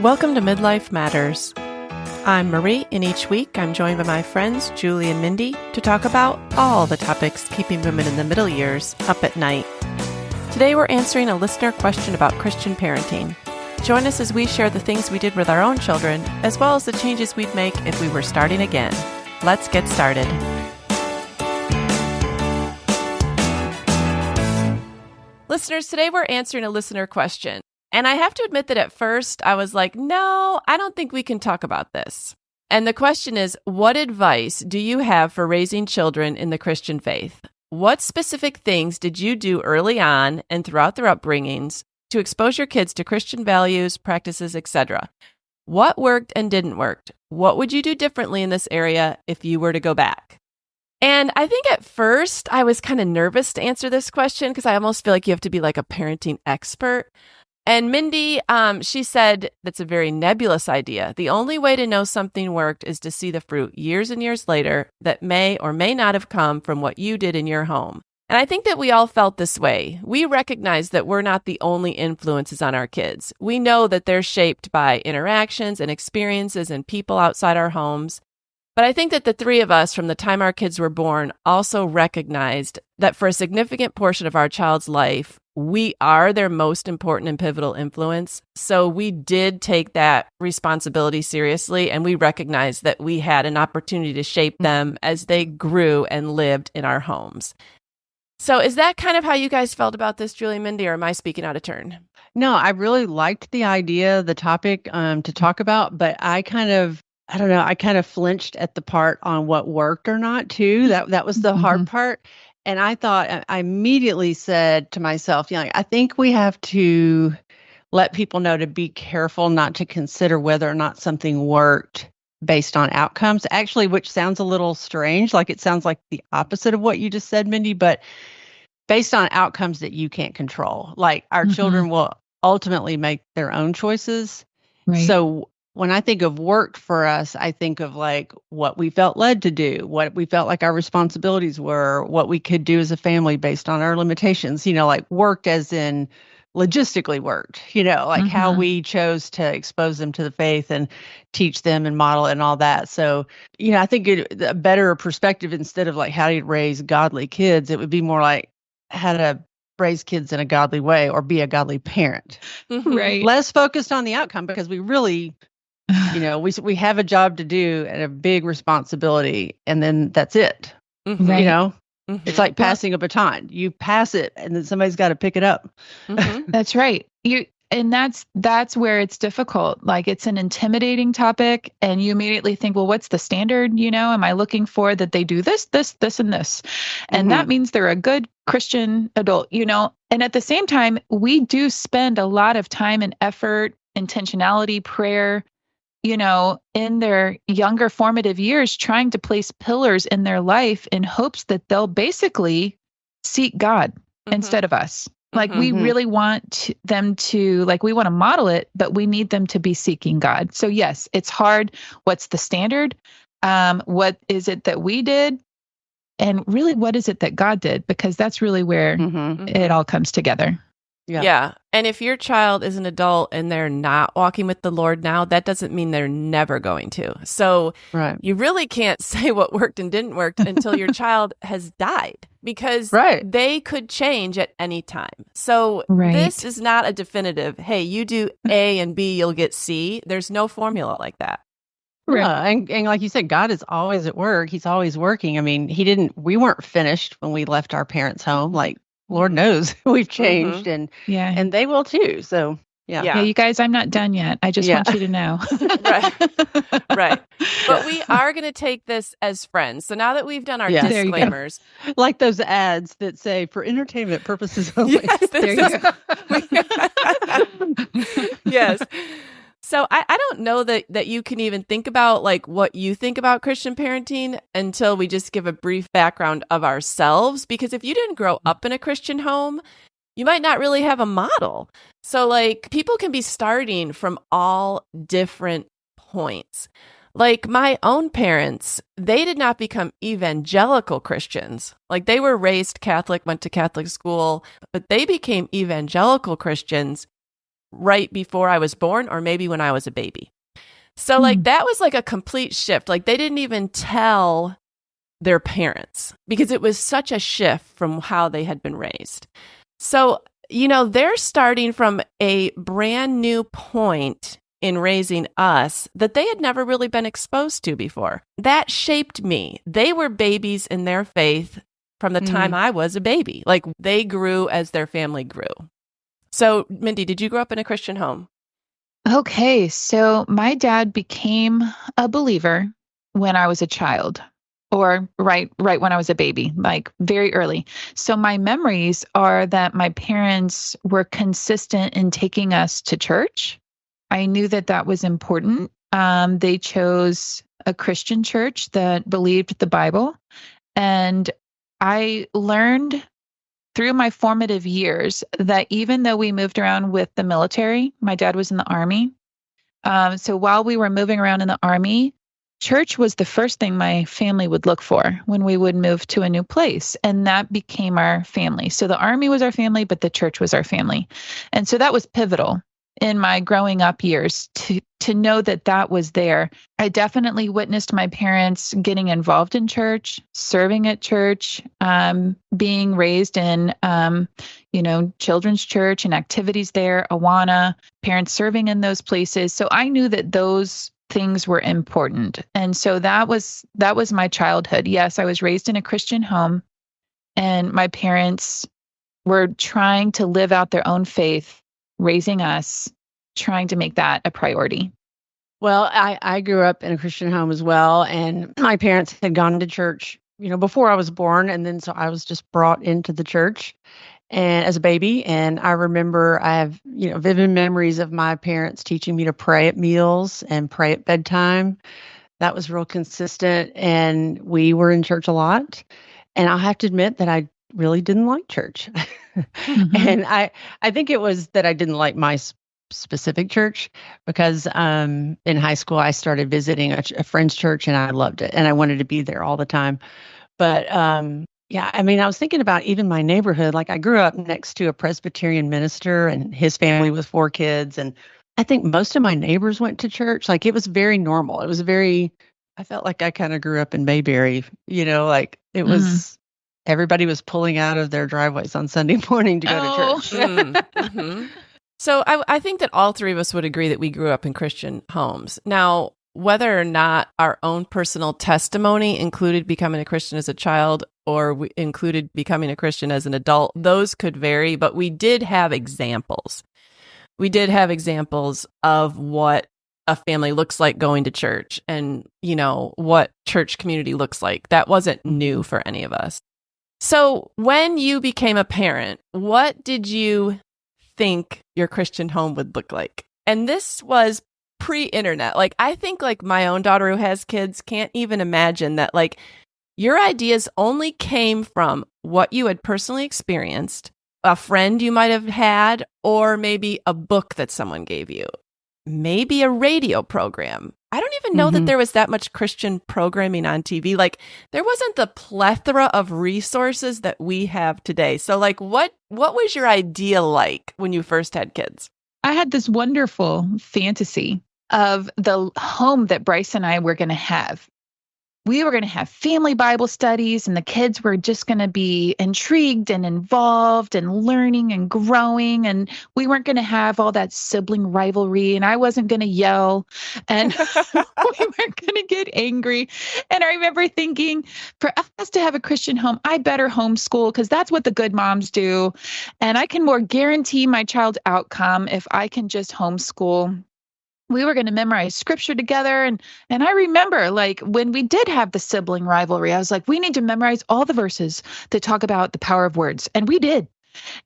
Welcome to Midlife Matters. I'm Marie, and each week I'm joined by my friends Julie and Mindy to talk about all the topics keeping women in the middle years up at night. Today we're answering a listener question about Christian parenting. Join us as we share the things we did with our own children, as well as the changes we'd make if we were starting again. Let's get started. Listeners, today we're answering a listener question. And I have to admit that at first I was like, no, I don't think we can talk about this. And the question is, what advice do you have for raising children in the Christian faith? What specific things did you do early on and throughout their upbringings to expose your kids to Christian values, practices, etc.? What worked and didn't work? What would you do differently in this area if you were to go back? And I think at first I was kind of nervous to answer this question because I almost feel like you have to be like a parenting expert. And Mindy, she said that's a very nebulous idea. The only way to know something worked is to see the fruit years and years later that may or may not have come from what you did in your home. And I think that we all felt this way. We recognize that we're not the only influences on our kids. We know that they're shaped by interactions and experiences and people outside our homes. But I think that the three of us, from the time our kids were born, also recognized that for a significant portion of our child's life, we are their most important and pivotal influence. So we did take that responsibility seriously, and we recognized that we had an opportunity to shape them as they grew and lived in our homes. So is that kind of how you guys felt about this, Julie, Mindy, or am I speaking out of turn? No, I really liked the idea, the topic to talk about, but I kind of flinched at the part on what worked or not too. That was the hard part. And I immediately said to myself, I think we have to let people know to be careful not to consider whether or not something worked based on outcomes, actually, which sounds a little strange. Like it sounds like the opposite of what you just said, Mindy, but based on outcomes that you can't control. Like our children will ultimately make their own choices. Right. So when I think of worked for us, I think of like what we felt led to do, what we felt like our responsibilities were, what we could do as a family based on our limitations, like worked as in logistically worked, like how we chose to expose them to the faith and teach them and model it and all that. So, I think a better perspective, instead of like how do you raise godly kids, it would be more like how to raise kids in a godly way or be a godly parent. Right. Less focused on the outcome, because we really we have a job to do and a big responsibility, and then that's it. Right. It's like passing a baton. You pass it, and then somebody's got to pick it up. That's right. And that's where it's difficult. Like it's an intimidating topic, and you immediately think, well, what's the standard? Am I looking for that they do this, this, this, and this? And that means they're a good Christian adult, And at the same time, we do spend a lot of time and effort, intentionality, prayer, in their younger formative years, trying to place pillars in their life in hopes that they'll basically seek God instead of us. Like we really want them to, we want to model it, but we need them to be seeking God. So yes, it's hard. What's the standard? What is it that we did? And really, what is it that God did? Because that's really where it all comes together. Yeah. And if your child is an adult and they're not walking with the Lord now, that doesn't mean they're never going to. So you really can't say what worked and didn't work until your child has died, because they could change at any time. So this is not a definitive, hey, you do A and B, you'll get C. There's no formula like that. And like you said, God is always at work. He's always working. I mean, we weren't finished when we left our parents' home. Like, Lord knows we've changed, and they will too. So yeah, you guys, I'm not done yet. I just want you to know. Right. But we are going to take this as friends. So now that we've done our disclaimers, like those ads that say for entertainment purposes only. Yes. So I don't know that you can even think about like what you think about Christian parenting until we just give a brief background of ourselves. Because if you didn't grow up in a Christian home, you might not really have a model. So like people can be starting from all different points. Like my own parents, they did not become evangelical Christians. Like they were raised Catholic, went to Catholic school, but they became evangelical Christians right before I was born or maybe when I was a baby. So like that was like a complete shift. Like they didn't even tell their parents because it was such a shift from how they had been raised. So, they're starting from a brand new point in raising us that they had never really been exposed to before. That shaped me. They were babies in their faith from the time I was a baby. Like they grew as their family grew. So, Mindy, did you grow up in a Christian home? Okay, so my dad became a believer when I was a child, or right when I was a baby, like very early. So my memories are that my parents were consistent in taking us to church. I knew that that was important. They chose a Christian church that believed the Bible, and I learned through my formative years that even though we moved around with the military, my dad was in the Army. So while we were moving around in the Army, church was the first thing my family would look for when we would move to a new place. And that became our family. So the Army was our family, but the church was our family. And so that was pivotal in my growing up years to know that that was there. I definitely witnessed my parents getting involved in church, serving at church, being raised in, children's church and activities there, Awana, parents serving in those places. So I knew that those things were important. And so that was my childhood. Yes, I was raised in a Christian home, and my parents were trying to live out their own faith, raising us, trying to make that a priority. Well, I grew up in a Christian home as well, and my parents had gone to church, before I was born, and then so I was just brought into the church and as a baby. And I remember I have, vivid memories of my parents teaching me to pray at meals and pray at bedtime. That was real consistent, and we were in church a lot. And I'll have to admit that I really didn't like church. And I think it was that I didn't like my specific church because in high school I started visiting a friend's church and I loved it and I wanted to be there all the time. But yeah, I mean, I was thinking about even my neighborhood. Like I grew up next to a Presbyterian minister and his family with 4 kids. And I think most of my neighbors went to church. Like it was very normal. It was I felt like I kind of grew up in Mayberry, like it was, everybody was pulling out of their driveways on Sunday morning to go to church. So I think that all three of us would agree that we grew up in Christian homes. Now, whether or not our own personal testimony included becoming a Christian as a child or we included becoming a Christian as an adult, those could vary, but we did have examples. We did have examples of what a family looks like going to church and, what church community looks like. That wasn't new for any of us. So when you became a parent, what did you think your Christian home would look like? And this was pre-internet. Like I think like my own daughter who has kids can't even imagine that like your ideas only came from what you had personally experienced, a friend you might have had, or maybe a book that someone gave you, maybe a radio program. I don't even know that there was that much Christian programming on TV. Like there wasn't the plethora of resources that we have today. So like what was your idea like when you first had kids? I had this wonderful fantasy of the home that Bryce and I were going to have. We were going to have family Bible studies, and the kids were just going to be intrigued and involved and learning and growing. And we weren't going to have all that sibling rivalry, and I wasn't going to yell, and we weren't going to get angry. And I remember thinking, for us to have a Christian home, I better homeschool because that's what the good moms do. And I can more guarantee my child's outcome if I can just homeschool. We were going to memorize scripture together. And I remember like when we did have the sibling rivalry, I was like, we need to memorize all the verses that talk about the power of words. And we did.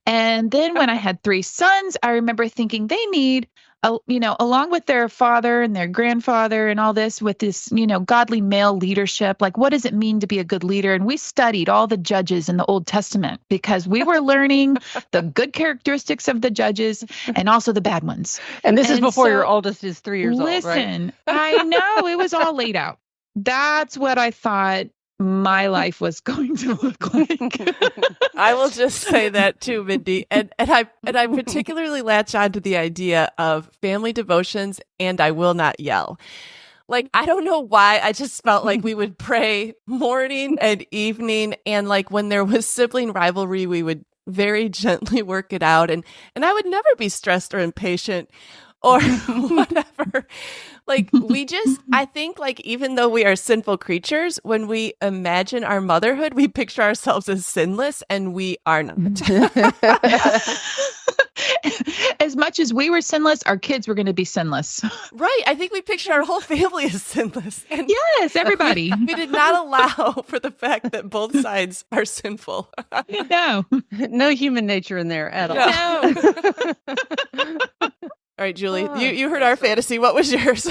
And then when I had 3 sons, I remember thinking they need, along with their father and their grandfather and all this, with this, godly male leadership, like what does it mean to be a good leader? And we studied all the judges in the Old Testament because we were learning the good characteristics of the judges and also the bad ones. And this is before your oldest is 3 years old, right? Listen, I know it was all laid out. That's what I thought my life was going to look like. I will just say that too, Mindy. And I particularly latch on to the idea of family devotions and I will not yell. Like, I don't know why. I just felt like we would pray morning and evening. And like when there was sibling rivalry, we would very gently work it out. And I would never be stressed or impatient or whatever. Like I think like even though we are sinful creatures, when we imagine our motherhood, we picture ourselves as sinless and we are not. As much as we were sinless, our kids were going to be sinless. Right. I think we picture our whole family as sinless. And yes, everybody. We did not allow for the fact that both sides are sinful. No. No human nature in there at all. No. All right, Julie, you heard our fantasy. What was yours?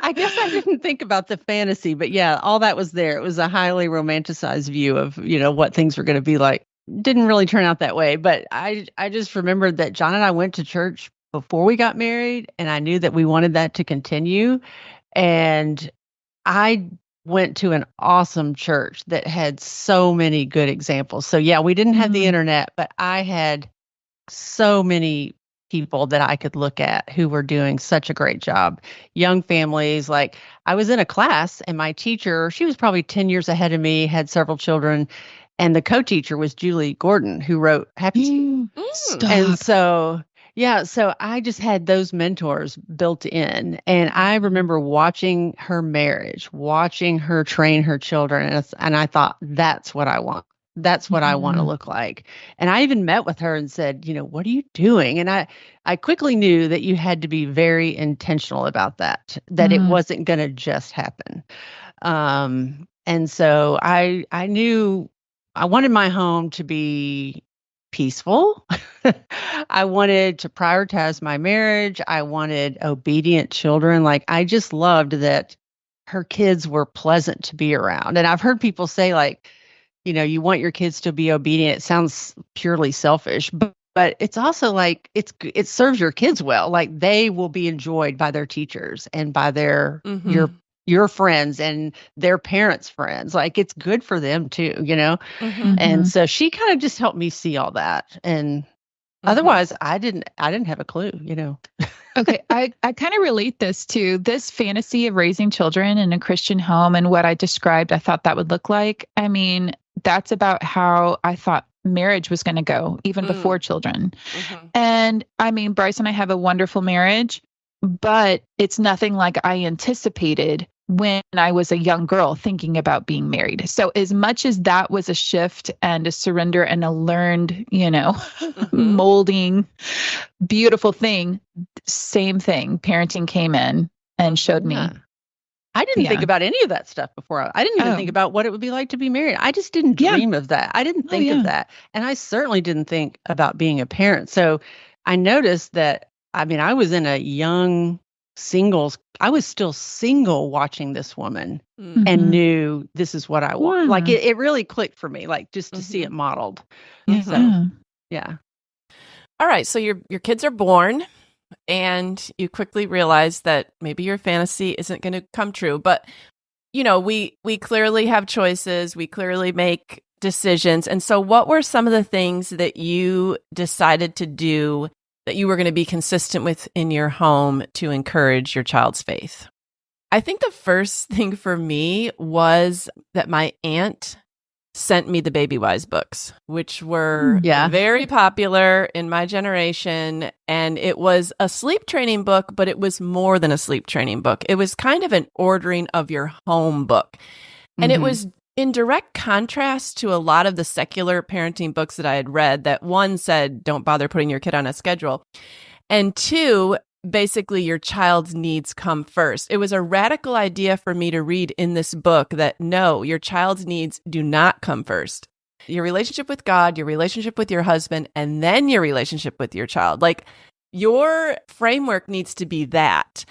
I guess I didn't think about the fantasy, but yeah, all that was there. It was a highly romanticized view of, what things were going to be like. Didn't really turn out that way, but I just remembered that John and I went to church before we got married, and I knew that we wanted that to continue. And I went to an awesome church that had so many good examples. So yeah, we didn't have the internet, but I had so many people that I could look at who were doing such a great job. Young families, like I was in a class and my teacher, she was probably 10 years ahead of me, had several children. And the co-teacher was Julie Gordon, who wrote Happy. And so, so I just had those mentors built in. And I remember watching her marriage, watching her train her children. And I thought, that's what I want. That's what I want to look like. And I even met with her and said, what are you doing? And I quickly knew that you had to be very intentional about that it wasn't going to just happen. And so I knew I wanted my home to be peaceful. I wanted to prioritize my marriage. I wanted obedient children. Like I just loved that her kids were pleasant to be around. And I've heard people say like, you want your kids to be obedient. It sounds purely selfish, but it's also like it serves your kids well. Like they will be enjoyed by their teachers and by their your friends and their parents' friends. Like it's good for them too, And so she kind of just helped me see all that. And otherwise I didn't have a clue, Okay. I kind of relate this to this fantasy of raising children in a Christian home and what I described, I thought that would look like. I mean, that's about how I thought marriage was going to go even before children. And I mean, Bryce and I have a wonderful marriage, but it's nothing like I anticipated when I was a young girl thinking about being married. So as much as that was a shift and a surrender and a learned, molding, beautiful thing, same thing. Parenting came in and showed me. I didn't think about any of that stuff before. I didn't even think about what it would be like to be married. I just didn't dream of that. I didn't think of that. And I certainly didn't think about being a parent. So I noticed that, I was in a young singles. I was still single watching this woman and knew this is what I want. Yeah. Like it really clicked for me, like just to see it modeled. So, yeah. All right. So your kids are born and you quickly realize that maybe your fantasy isn't going to come true. But, we clearly have choices. We clearly make decisions. And so what were some of the things that you decided to do that you were going to be consistent with in your home to encourage your child's faith? I think the first thing for me was that my aunt sent me the Baby Wise books, which were very popular in my generation. And it was a sleep training book, but it was more than a sleep training book. It was kind of an ordering of your home book. And it was in direct contrast to a lot of the secular parenting books that I had read, that one said, don't bother putting your kid on a schedule. And two, basically your child's needs come first. It was a radical idea for me to read in this book that no, your child's needs do not come first. Your relationship with God, your relationship with your husband, and then your relationship with your child. Like your framework needs to be that.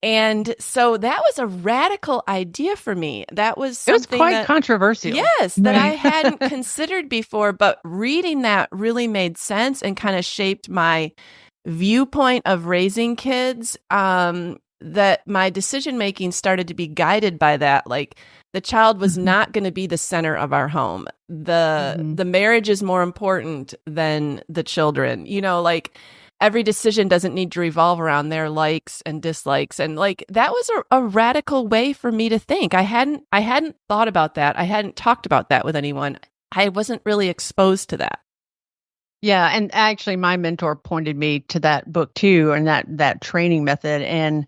And so that was a radical idea for me. That was something it was quite controversial. Yes, that I hadn't considered before, but reading that really made sense and kind of shaped my viewpoint of raising kids. that my decision making started to be guided by that. Like the child was not going to be the center of our home. The marriage is more important than the children. You know, like every decision doesn't need to revolve around their likes and dislikes. And like that was a radical way for me to think. I hadn't thought about that. I hadn't talked about that with anyone. I wasn't really exposed to that. Yeah, and actually my mentor pointed me to that book too, and that training method. And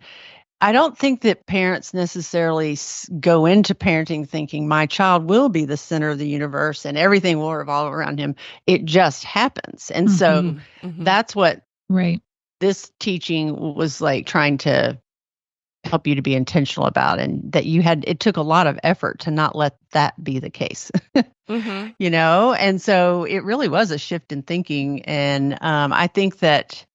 I don't think that parents necessarily go into parenting thinking my child will be the center of the universe and everything will revolve around him. It just happens. And so that's what this teaching was like trying to help you to be intentional about, and that it took a lot of effort to not let that be the case. You know, and so it really was a shift in thinking. And I think that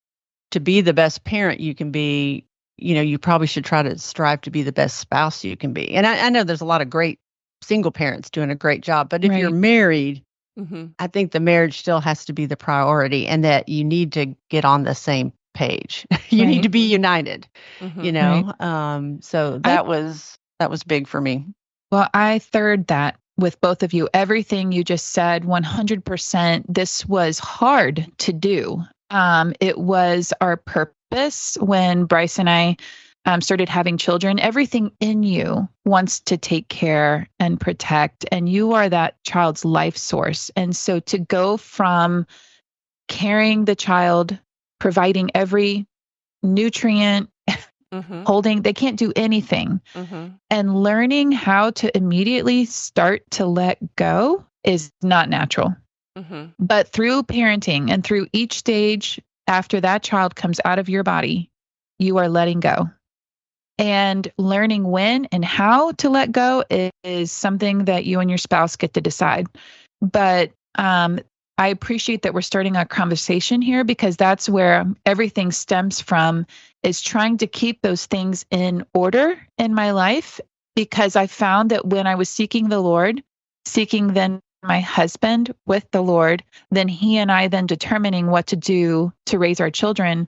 to be the best parent you can be, you know, you probably should try to strive to be the best spouse you can be. And I know there's a lot of great single parents doing a great job, but if you're married, I think the marriage still has to be the priority, and that you need to get on the same page. You need to be united, you know? So that was big for me. Well, I third that with both of you. Everything you just said, 100%. This was hard to do. It was our purpose when Bryce and I started having children. Everything in you wants to take care and protect, and you are that child's life source. And so to go from carrying the child, providing every nutrient, holding, they can't do anything. And learning how to immediately start to let go is not natural. But through parenting and through each stage after that child comes out of your body, you are letting go. And learning when and how to let go is something that you and your spouse get to decide. But I appreciate that we're starting a conversation here, because that's where everything stems from, is trying to keep those things in order in my life. Because I found that when I was seeking the Lord, seeking then my husband with the Lord, then he and I then determining what to do to raise our children,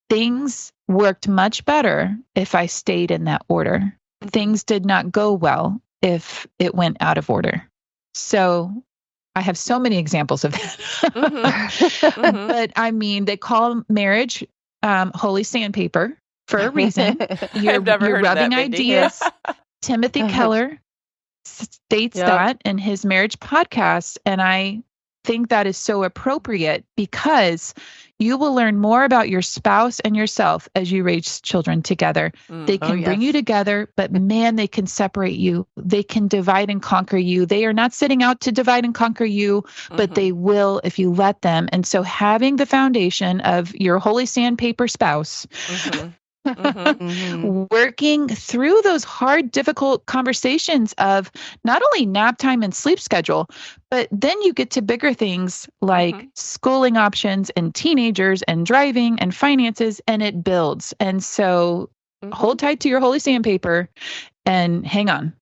things worked much better if I stayed in that order. Things did not go well if it went out of order. So I have so many examples of that. But I mean, they call marriage holy sandpaper for a reason. You're rubbing ideas. Timothy Keller states that in his marriage podcast. And I think that is so appropriate, because you will learn more about your spouse and yourself as you raise children together. They can bring you together, but man, they can separate you. They can divide and conquer you. They are not setting out to divide and conquer you, but they will if you let them. And so having the foundation of your holy sandpaper spouse, working through those hard, difficult conversations of not only nap time and sleep schedule, but then you get to bigger things like schooling options and teenagers and driving and finances, and it builds. And so hold tight to your holy sandpaper and hang on.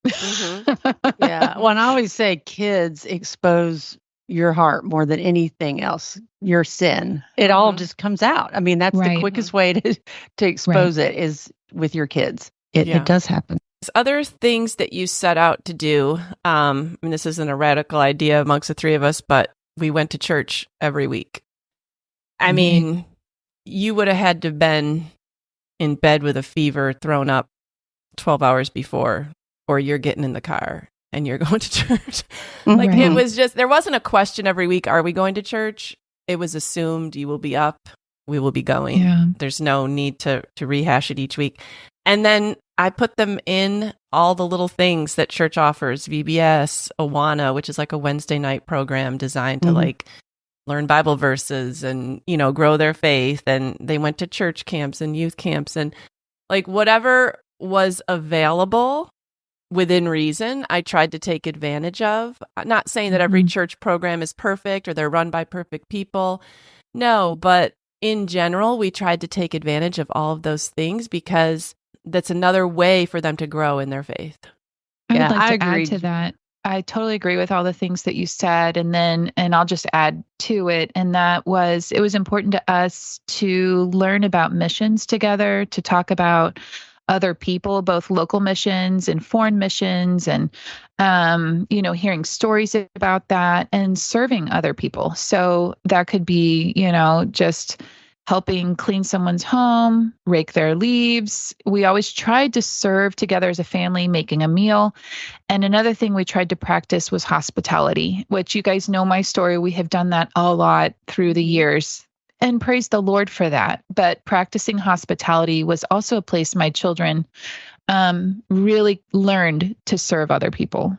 Yeah. Well, and I always say kids expose your heart more than anything else, your sin. It all just comes out. I mean, that's the quickest way to expose it is with your kids. It does happen. Other things that you set out to do, I mean, this isn't a radical idea amongst the three of us, but we went to church every week. I mean, you would have had to have been in bed with a fever, thrown up 12 hours before, or you're getting in the car and you're going to church. Like it was just, there wasn't a question every week, are we going to church? It was assumed you will be up, we will be going. Yeah. There's no need to rehash it each week. And then I put them in all the little things that church offers, VBS, Awana, which is like a Wednesday night program designed to like learn Bible verses and, you know, grow their faith. And they went to church camps and youth camps and like whatever was available within reason, I tried to take advantage of. I'm not saying that every church program is perfect or they're run by perfect people. No, but in general, we tried to take advantage of all of those things because that's another way for them to grow in their faith. I would like to add to that. I totally agree with all the things that you said. And I'll just add to it. And it was important to us to learn about missions together, to talk about other people, both local missions and foreign missions, and, hearing stories about that and serving other people. So that could be, just helping clean someone's home, rake their leaves. We always tried to serve together as a family, making a meal. And another thing we tried to practice was hospitality, which you guys know my story. We have done that a lot through the years. And praise the Lord for that. But practicing hospitality was also a place my children really learned to serve other people.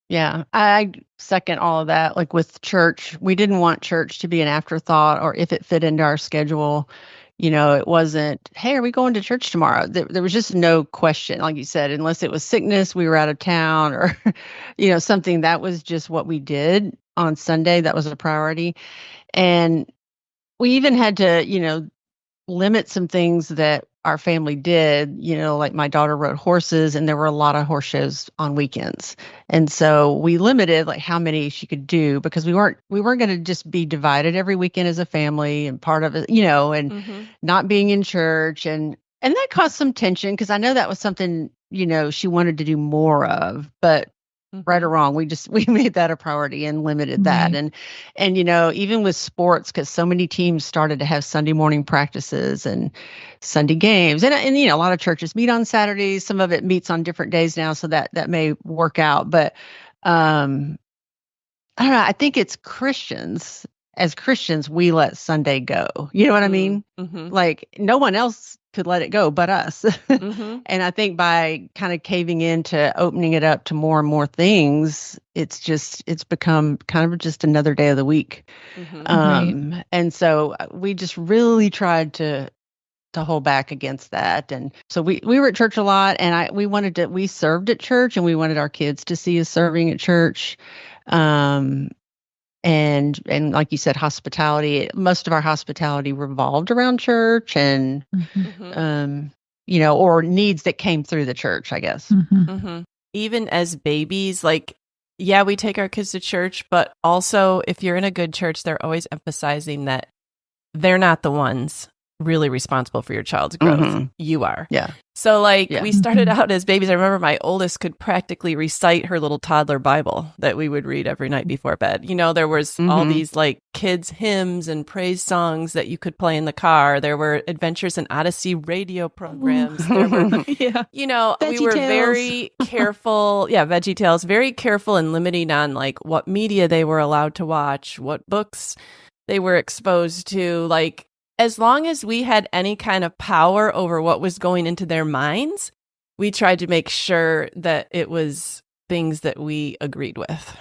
Yeah, I second all of that. Like with church, we didn't want church to be an afterthought, or if it fit into our schedule, it wasn't, hey, are we going to church tomorrow? There was just no question, like you said, unless it was sickness, we were out of town, or, something. That was just what we did on Sunday. That was a priority. And we even had to, limit some things that our family did, like my daughter rode horses, and there were a lot of horse shows on weekends. And so we limited like how many she could do, because we weren't going to just be divided every weekend as a family, and part of it, and not being in church. And that caused some tension, because I know that was something, she wanted to do more of, but right or wrong, we made that a priority and limited that. And even with sports, because so many teams started to have Sunday morning practices and Sunday games, and a lot of churches meet on Saturdays. Some of it meets on different days now, so that may work out. But I don't know. I think it's Christians. As Christians, we let Sunday go. You know what I mean? Like no one else could let it go but us. And I think by kind of caving into opening it up to more and more things, it's become kind of just another day of the week. And so we just really tried to hold back against that. And so we were at church a lot, and we served at church, and we wanted our kids to see us serving at church. And like you said, hospitality, most of our hospitality revolved around church and, or needs that came through the church, I guess. Even as babies, like, yeah, we take our kids to church, but also if you're in a good church, they're always emphasizing that they're not the ones really responsible for your child's growth. You are. Yeah. So we started out as babies. I remember my oldest could practically recite her little toddler Bible that we would read every night before bed. There was all these kids hymns and praise songs that you could play in the car. There were Adventures in Odyssey radio programs. There were, we were very careful. Yeah. VeggieTales, very careful and limiting on what media they were allowed to watch, what books they were exposed to, as long as we had any kind of power over what was going into their minds, we tried to make sure that it was things that we agreed with.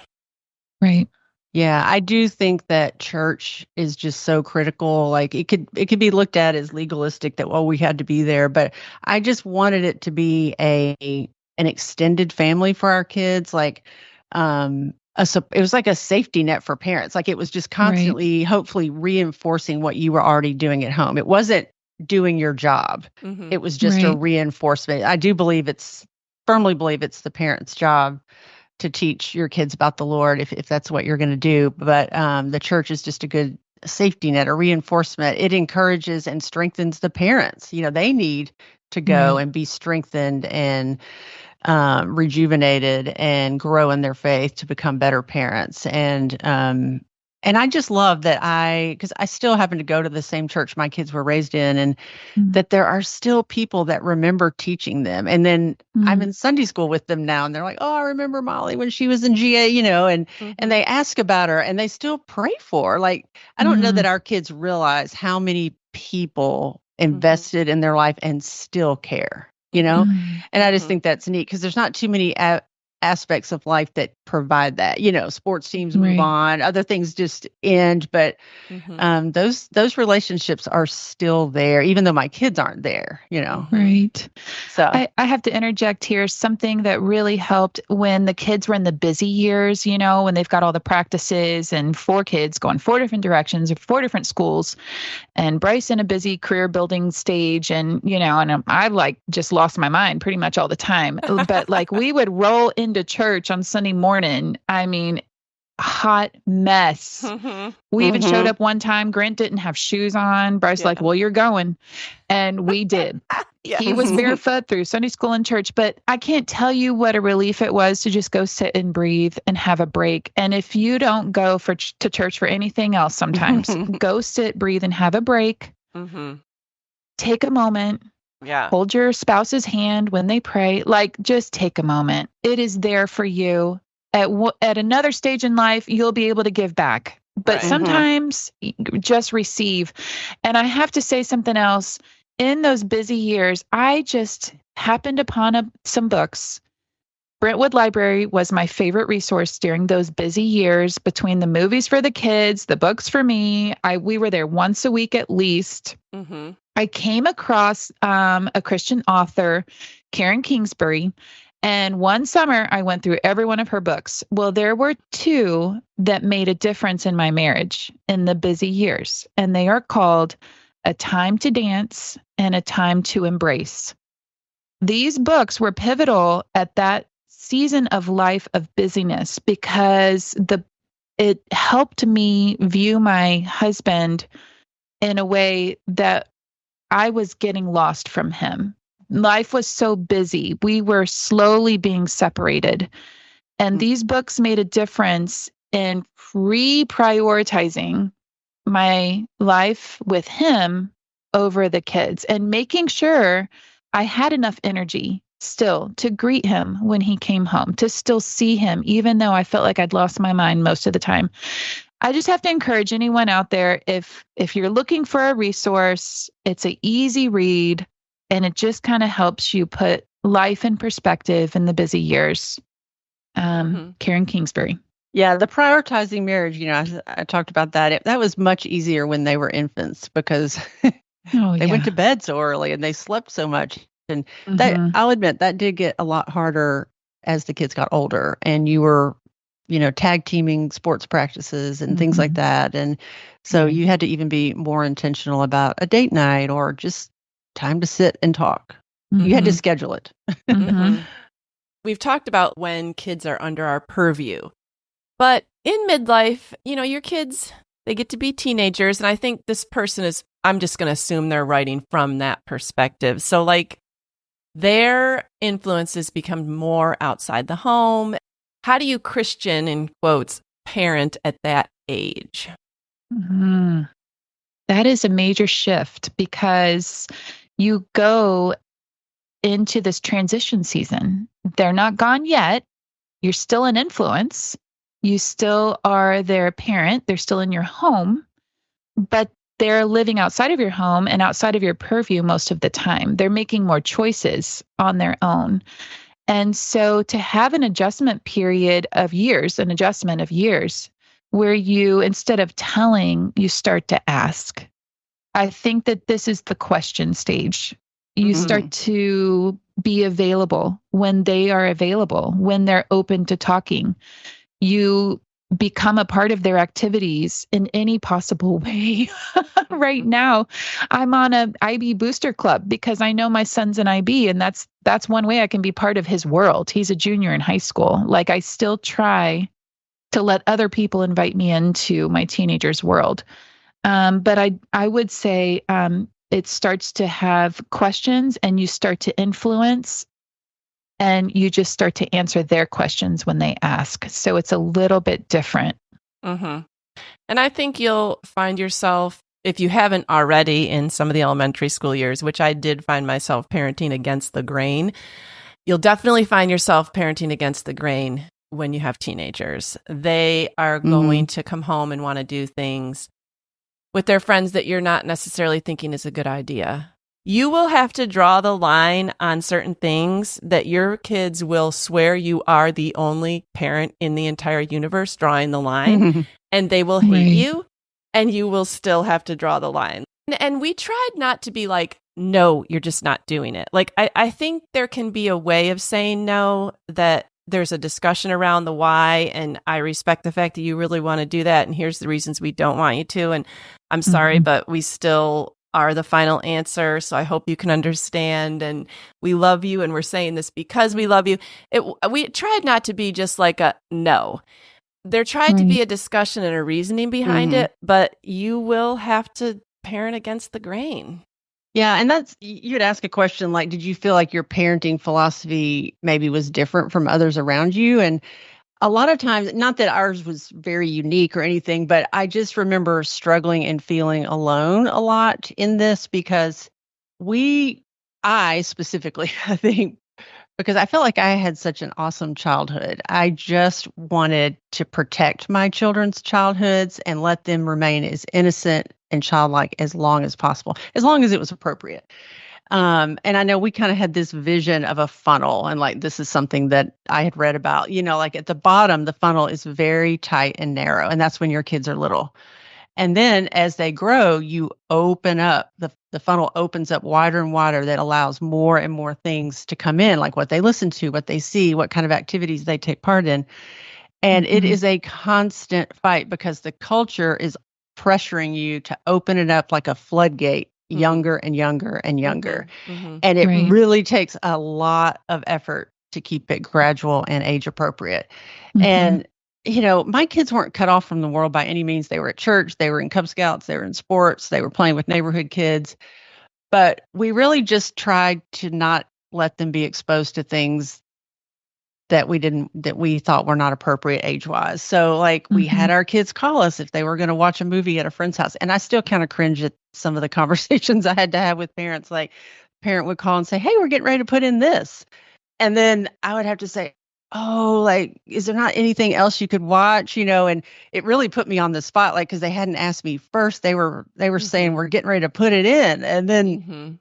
Right. Yeah, I do think that church is just so critical. It could be looked at as legalistic that, well, we had to be there, but I just wanted it to be an extended family for our kids. It was like a safety net for parents. It was just constantly, hopefully reinforcing what you were already doing at home. It wasn't doing your job. It was just a reinforcement. I do firmly believe it's the parent's job to teach your kids about the Lord if that's what you're going to do. But the church is just a good safety net, a reinforcement. It encourages and strengthens the parents. They need to go and be strengthened and rejuvenated and grow in their faith to become better parents. And I just love that because I still happen to go to the same church my kids were raised in, and that there are still people that remember teaching them. And then I'm in Sunday school with them now, and they're like, oh, I remember Molly when she was in GA, and they ask about her, and they still pray for her. I don't know that our kids realize how many people invested in their life and still care. And I just think that's neat, because there's not too many aspects of life that provide that. Sports teams move on, other things just end, but those relationships are still there, even though my kids aren't there. Right. So I have to interject here. Something that really helped when the kids were in the busy years, when they've got all the practices and 4 kids going 4 different directions, 4 different schools, and Bryce in a busy career building stage, and I just lost my mind pretty much all the time. But we would roll into church on Sunday morning morning. I mean, hot mess. We even showed up one time. Grant didn't have shoes on. Bryce like, well, you're going. And we did. He was barefoot through Sunday school and church, but I can't tell you what a relief it was to just go sit and breathe and have a break. And if you don't go to church for anything else sometimes, go sit, breathe, and have a break. Take a moment. Hold your spouse's hand when they pray. Like, just take a moment. It is there for you. At another stage in life, you'll be able to give back. But sometimes just receive. And I have to say something else. In those busy years, I just happened upon some books. Brentwood Library was my favorite resource during those busy years between the movies for the kids, the books for me. We were there once a week at least. I came across a Christian author, Karen Kingsbury, and one summer I went through every one of her books. Well, there were two that made a difference in my marriage in the busy years, and they are called A Time to Dance and A Time to Embrace. These books were pivotal at that season of life of busyness because it helped me view my husband in a way that I was getting lost from him. Life was so busy. We were slowly being separated. And these books made a difference in reprioritizing my life with him over the kids and making sure I had enough energy still to greet him when he came home, to still see him, even though I felt like I'd lost my mind most of the time. I just have to encourage anyone out there, if you're looking for a resource, it's an easy read, and it just kind of helps you put life in perspective in the busy years. Karen Kingsbury. Yeah, the prioritizing marriage, I talked about that. That was much easier when they were infants because they went to bed so early and they slept so much. And that, I'll admit, that did get a lot harder as the kids got older and you were, tag teaming sports practices and things like that. And so you had to even be more intentional about a date night or just time to sit and talk. You had to schedule it. We've talked about when kids are under our purview. But in midlife, your kids, they get to be teenagers. And I think this person I'm just going to assume they're writing from that perspective. So their influences become more outside the home. How do you Christian, in quotes, parent at that age? That is a major shift because you go into this transition season. They're not gone yet. You're still an influence. You still are their parent. They're still in your home, but they're living outside of your home and outside of your purview most of the time. They're making more choices on their own. And so to have an adjustment of years where you, instead of telling, you start to ask. I think that this is the question stage. You start to be available when they are available, when they're open to talking. You become a part of their activities in any possible way. Right now, I'm on a IB booster club because I know my son's an IB, and that's one way I can be part of his world. He's a junior in high school. I still try to let other people invite me into my teenager's world. But I would say it starts to have questions and you start to influence and you just start to answer their questions when they ask. So it's a little bit different. And I think you'll find yourself, if you haven't already in some of the elementary school years, which I did find myself parenting against the grain, you'll definitely find yourself parenting against the grain when you have teenagers. They are going to come home and want to do things with their friends that you're not necessarily thinking is a good idea. You will have to draw the line on certain things that your kids will swear you are the only parent in the entire universe drawing the line, and they will hate you, and you will still have to draw the line. And we tried not to be like, no, you're just not doing it. I think there can be a way of saying no, that there's a discussion around the why, and I respect the fact that you really want to do that, and here's the reasons we don't want you to, and I'm sorry, but we still are the final answer. So I hope you can understand. And we love you. And we're saying this because we love you. We tried not to be just like a no. There tried to be a discussion and a reasoning behind it, but you will have to parent against the grain. Yeah. And you would ask a question like, did you feel like your parenting philosophy maybe was different from others around you? And a lot of times, not that ours was very unique or anything, but I just remember struggling and feeling alone a lot in this because I specifically, I think, because I felt like I had such an awesome childhood. I just wanted to protect my children's childhoods and let them remain as innocent and childlike as long as possible, as long as it was appropriate. And I know we kind of had this vision of a funnel, and like this is something that I had read about, like at the bottom, the funnel is very tight and narrow, and that's when your kids are little. And then as they grow, you open up, the funnel opens up wider and wider that allows more and more things to come in, like what they listen to, what they see, what kind of activities they take part in. And it is a constant fight because the culture is pressuring you to open it up like a floodgate, younger and younger and younger. And it really takes a lot of effort to keep it gradual and age appropriate. And my kids weren't cut off from the world by any means. They were at church, they were in Cub Scouts, they were in sports, they were playing with neighborhood kids. But we really just tried to not let them be exposed to things that we thought were not appropriate age-wise. So like we had our kids call us if they were going to watch a movie at a friend's house. And I still kind of cringe at some of the conversations I had to have with parents. Like parent would call and say, "Hey, we're getting ready to put in this." And then I would have to say, "Oh, like, is there not anything else you could watch?" And it really put me on the spot, like, because they hadn't asked me first. They were saying, "We're getting ready to put it in." And then,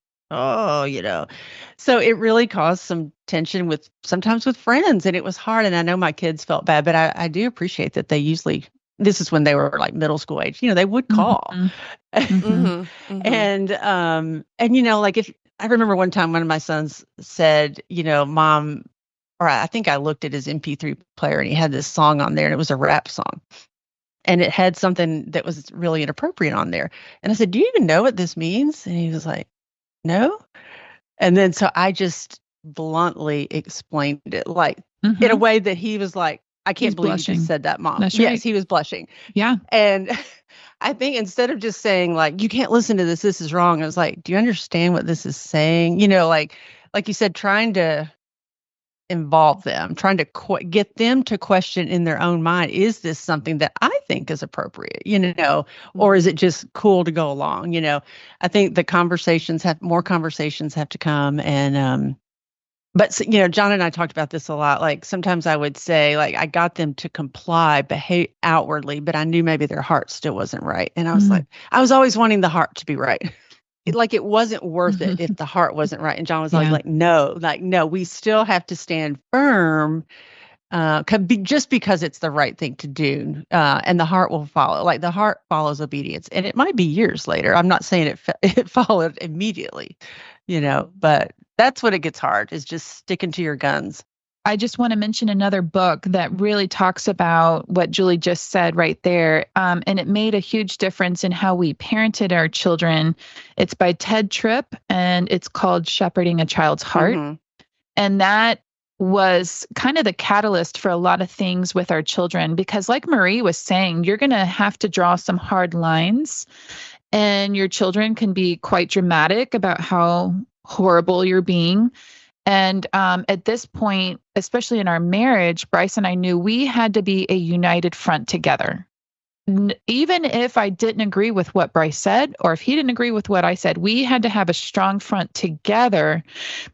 so it really caused some tension sometimes with friends, and it was hard. And I know my kids felt bad, but I do appreciate that they usually, this is when they were like middle school age, they would call. And, like if I remember one time one of my sons said, "Mom," or I think I looked at his MP3 player and he had this song on there and it was a rap song. And it had something that was really inappropriate on there. And I said, "Do you even know what this means?" And he was like, "No." And then so I just bluntly explained it, like in a way that he was like, "I can't believe you just said that, Mom." That's yes, right. He was blushing. Yeah. And I think instead of just saying like, "You can't listen to this, this is wrong," I was like, "Do you understand what this is saying?" Like you said, trying to involve them, trying to get them to question in their own mind, is this something that I think is appropriate, or is it just cool to go along? I think more conversations have to come. And, but John and I talked about this a lot. Like sometimes I would say, like, I got them to comply, behave outwardly, but I knew maybe their heart still wasn't right. And I was like, I was always wanting the heart to be right. It wasn't worth it if the heart wasn't right. And John was like, no, we still have to stand firm, just because it's the right thing to do. And the heart will follow. Like the heart follows obedience, and it might be years later. I'm not saying it followed immediately, but that's what it gets hard, is just sticking to your guns. I just want to mention another book that really talks about what Julie just said right there. And it made a huge difference in how we parented our children. It's by Ted Tripp, and it's called Shepherding a Child's Heart. And that was kind of the catalyst for a lot of things with our children, because like Marie was saying, you're going to have to draw some hard lines, and your children can be quite dramatic about how horrible you're being. And at this point, especially in our marriage, Bryce and I knew we had to be a united front together. Even if I didn't agree with what Bryce said, or if he didn't agree with what I said, we had to have a strong front together,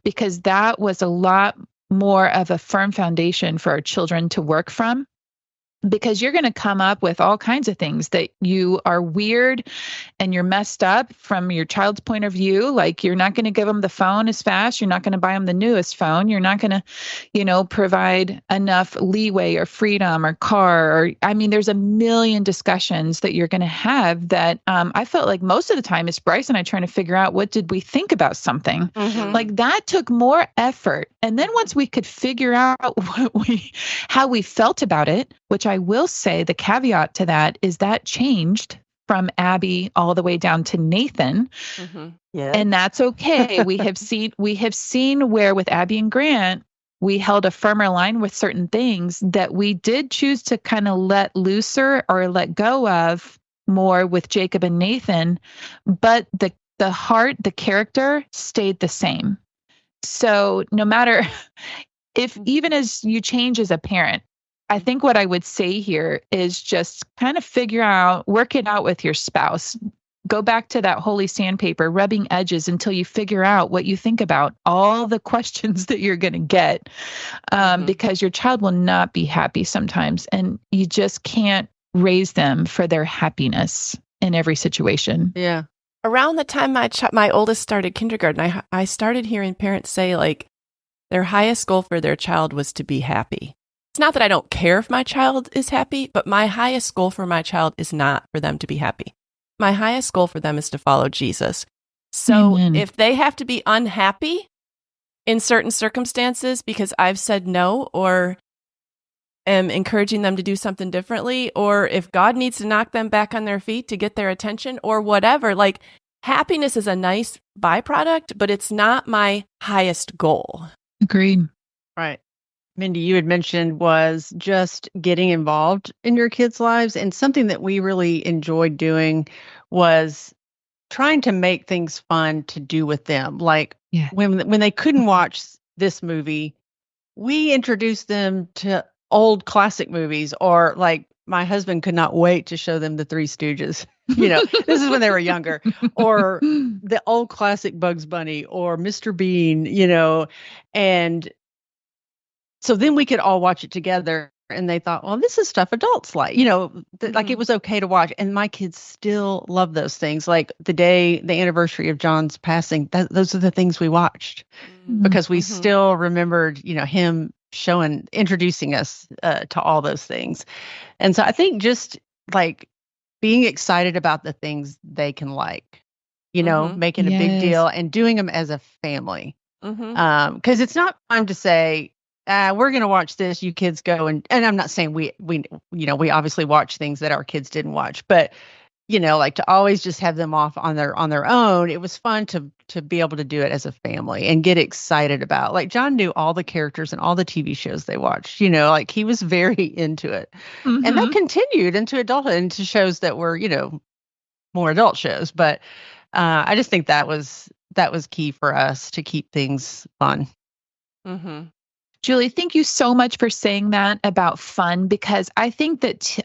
because that was a lot more of a firm foundation for our children to work from. Because you're going to come up with all kinds of things that you are weird and you're messed up from your child's point of view. Like you're not going to give them the phone as fast. You're not going to buy them the newest phone. You're not going to, provide enough leeway or freedom or car. There's a million discussions that you're going to have that I felt like most of the time it's Bryce and I trying to figure out, what did we think about something? Like that took more effort. And then once we could figure out how we felt about it, which I will say the caveat to that is that changed from Abby all the way down to Nathan. Mm-hmm. Yeah. And that's okay. We have seen where with Abby and Grant, we held a firmer line with certain things that we did choose to kind of let looser or let go of more with Jacob and Nathan, but the heart, the character stayed the same. So no matter if even as you change as a parent, I think what I would say here is just kind of work it out with your spouse. Go back to that holy sandpaper, rubbing edges until you figure out what you think about all the questions that you're going to get, because your child will not be happy sometimes, and you just can't raise them for their happiness in every situation. Yeah. Around the time my oldest started kindergarten, I started hearing parents say like their highest goal for their child was to be happy. It's not that I don't care if my child is happy, but my highest goal for my child is not for them to be happy. My highest goal for them is to follow Jesus. So Amen. if they have to be unhappy in certain circumstances because I've said no or am encouraging them to do something differently, or if God needs to knock them back on their feet to get their attention or whatever, like happiness is a nice byproduct, but it's not my highest goal. Agreed. Right. Mindy, you had mentioned was just getting involved in your kids' lives. And something that we really enjoyed doing was trying to make things fun to do with them. Like when they couldn't watch this movie, we introduced them to old classic movies, or like my husband could not wait to show them the Three Stooges. This is when they were younger, or the old classic Bugs Bunny or Mr. Bean, and so then we could all watch it together, and they thought, well, this is stuff adults like, like it was okay to watch. And my kids still love those things. Like the anniversary of John's passing, those are the things we watched because we still remembered, him introducing us to all those things. And so I think just like being excited about the things they can like, making a big deal and doing them as a family. Because it's not fun to say, we're going to watch this, you kids go. And I'm not saying we obviously watch things that our kids didn't watch, but, like to always just have them off on their own. It was fun to be able to do it as a family and get excited about. Like John knew all the characters and all the TV shows they watched, like he was very into it. And that continued into adulthood, into shows that were, more adult shows. But I just think that was key for us to keep things fun. Julie, thank you so much for saying that about fun, because I think that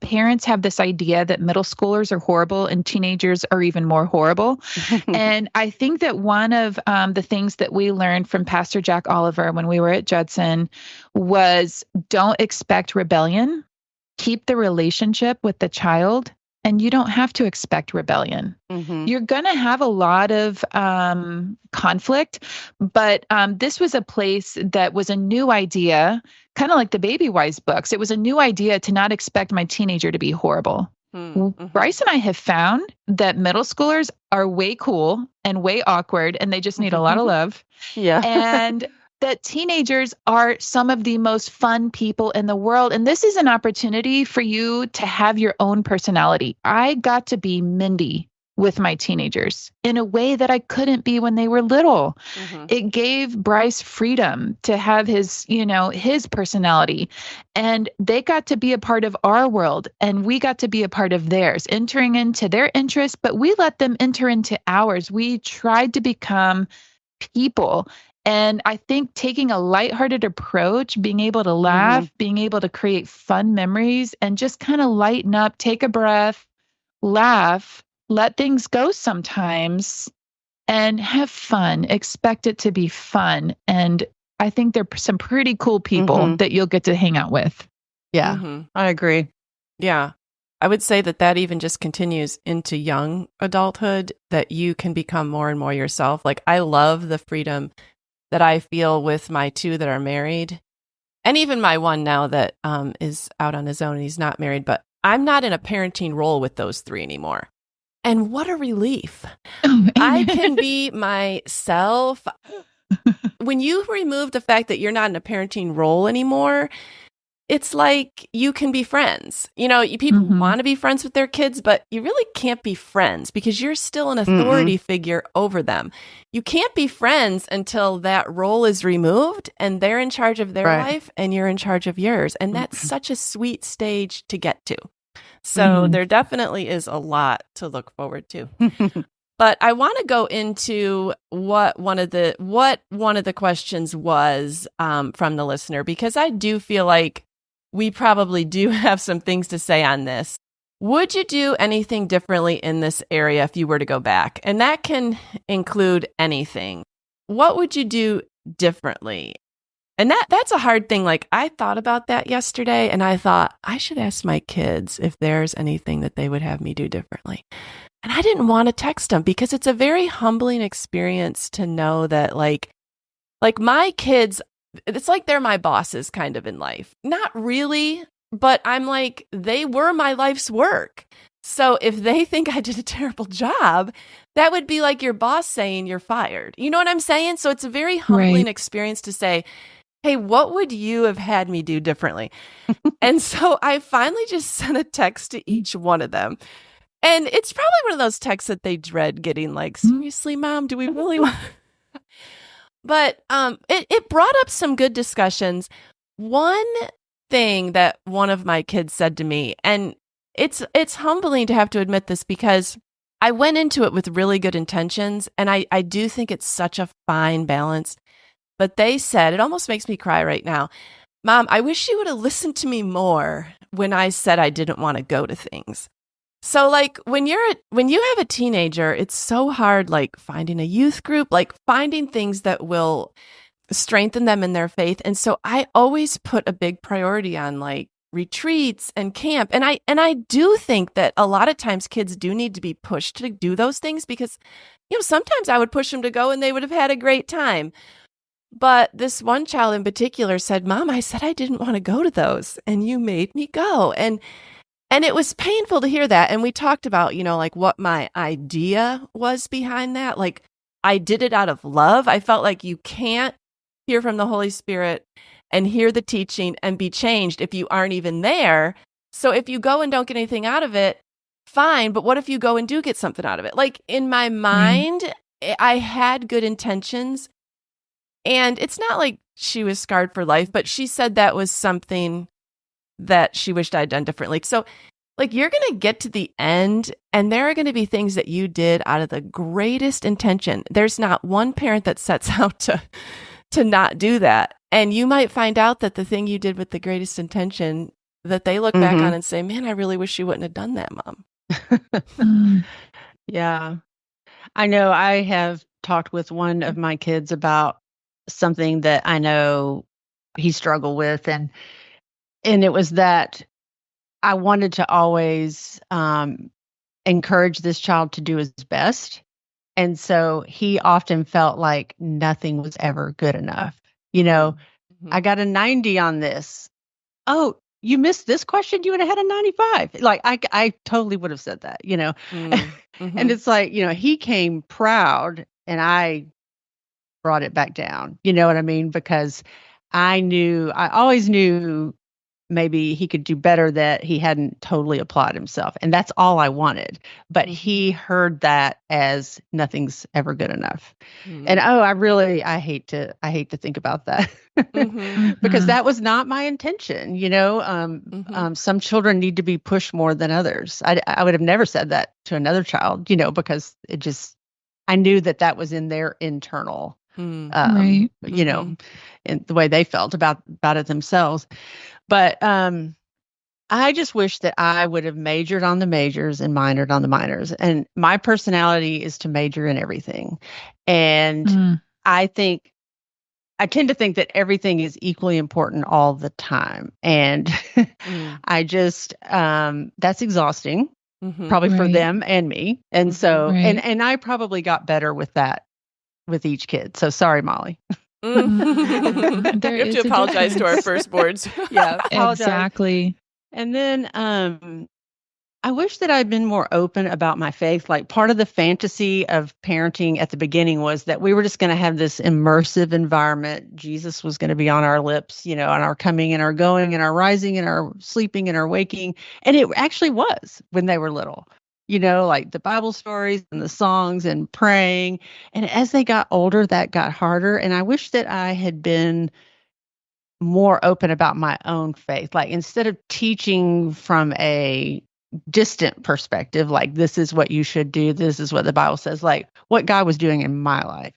parents have this idea that middle schoolers are horrible and teenagers are even more horrible. And I think that one of the things that we learned from Pastor Jack Oliver when we were at Judson was don't expect rebellion. Keep the relationship with the child. And you don't have to expect rebellion. You're going to have a lot of conflict, but this was a place that was a new idea, kind of like the Baby Wise books. It was a new idea to not expect my teenager to be horrible. Bryce and I have found that middle schoolers are way cool and way awkward, and they just need a lot of love. Yeah. And that teenagers are some of the most fun people in the world. And this is an opportunity for you to have your own personality. I got to be Mindy with my teenagers in a way that I couldn't be when they were little. It gave Bryce freedom to have his personality, and they got to be a part of our world, and we got to be a part of theirs, entering into their interests, but we let them enter into ours. We tried to become people. And I think taking a lighthearted approach, being able to laugh, being able to create fun memories, and just kind of lighten up, take a breath, laugh, let things go sometimes, and have fun. Expect it to be fun. And I think there are some pretty cool people that you'll get to hang out with. Yeah, I agree. Yeah. I would say that even just continues into young adulthood, that you can become more and more yourself. Like I love the freedom that I feel with my two that are married, and even my one now that is out on his own and he's not married, but I'm not in a parenting role with those three anymore. And what a relief. I can be myself. When you remove the fact that you're not in a parenting role anymore, it's like you can be friends. People want to be friends with their kids, but you really can't be friends because you're still an authority figure over them. You can't be friends until that role is removed and they're in charge of their life and you're in charge of yours. And that's such a sweet stage to get to. So there definitely is a lot to look forward to. But I want to go into what one of the questions was from the listener, because I do feel like we probably do have some things to say on this. Would you do anything differently in this area if you were to go back? And that can include anything. What would you do differently? And that's a hard thing. Like, I thought about that yesterday and I thought I should ask my kids if there's anything that they would have me do differently. And I didn't want to text them because it's a very humbling experience to know that like my kids, it's like they're my bosses kind of in life. Not really, but I'm like, they were my life's work. So if they think I did a terrible job, that would be like your boss saying you're fired. You know what I'm saying? So it's a very humbling experience to say, hey, what would you have had me do differently? And so I finally just sent a text to each one of them. And it's probably one of those texts that they dread getting, like, seriously, Mom, do we really want... But it brought up some good discussions. One thing that one of my kids said to me, and it's humbling to have to admit this because I went into it with really good intentions, and I do think it's such a fine balance. But they said, it almost makes me cry right now, Mom, I wish you would have listened to me more when I said I didn't want to go to things. So like when you have a teenager, it's so hard, like finding a youth group, like finding things that will strengthen them in their faith. And so I always put a big priority on like retreats and camp. And I do think that a lot of times kids do need to be pushed to do those things because, sometimes I would push them to go and they would have had a great time. But this one child in particular said, Mom, I said I didn't want to go to those and you made me go. And it was painful to hear that. And we talked about, like what my idea was behind that. Like I did it out of love. I felt like you can't hear from the Holy Spirit and hear the teaching and be changed if you aren't even there. So if you go and don't get anything out of it, fine. But what if you go and do get something out of it? Like in my mind, I had good intentions. And it's not like she was scarred for life, but she said that was something that she wished I'd done differently. So like you're going to get to the end and there are going to be things that you did out of the greatest intention. There's not one parent that sets out to not do that. And you might find out that the thing you did with the greatest intention that they look back on and say, man, I really wish you wouldn't have done that, Mom. Yeah. I know I have talked with one of my kids about something that I know he struggled with. And it was that I wanted to always encourage this child to do his best. And so he often felt like nothing was ever good enough. I got a 90 on this. Oh, you missed this question? You would have had a 95. Like I totally would have said that, And it's like, he came proud and I brought it back down. You know what I mean? Because I always knew maybe he could do better, that he hadn't totally applied himself. And that's all I wanted. But he heard that as nothing's ever good enough. And I hate to think about that because that was not my intention. Some children need to be pushed more than others. I would have never said that to another child, because I knew that was in their internal, in the way they felt about it themselves. But I just wish that I would have majored on the majors and minored on the minors. And my personality is to major in everything. And I tend to think that everything is equally important all the time. And I just, that's exhausting, probably for them and me. And so, and I probably got better with that with each kid. So sorry, Molly. We have to apologize to our firstborns. Yeah, exactly. And then I wish that I'd been more open about my faith. Like part of the fantasy of parenting at the beginning was that we were just going to have this immersive environment. Jesus was going to be on our lips, on our coming and our going and our rising and our sleeping and our waking. And it actually was when they were little, like the Bible stories and the songs and praying. And as they got older, that got harder. And I wish that I had been more open about my own faith. Like instead of teaching from a distant perspective, like this is what you should do, this is what the Bible says, like what God was doing in my life,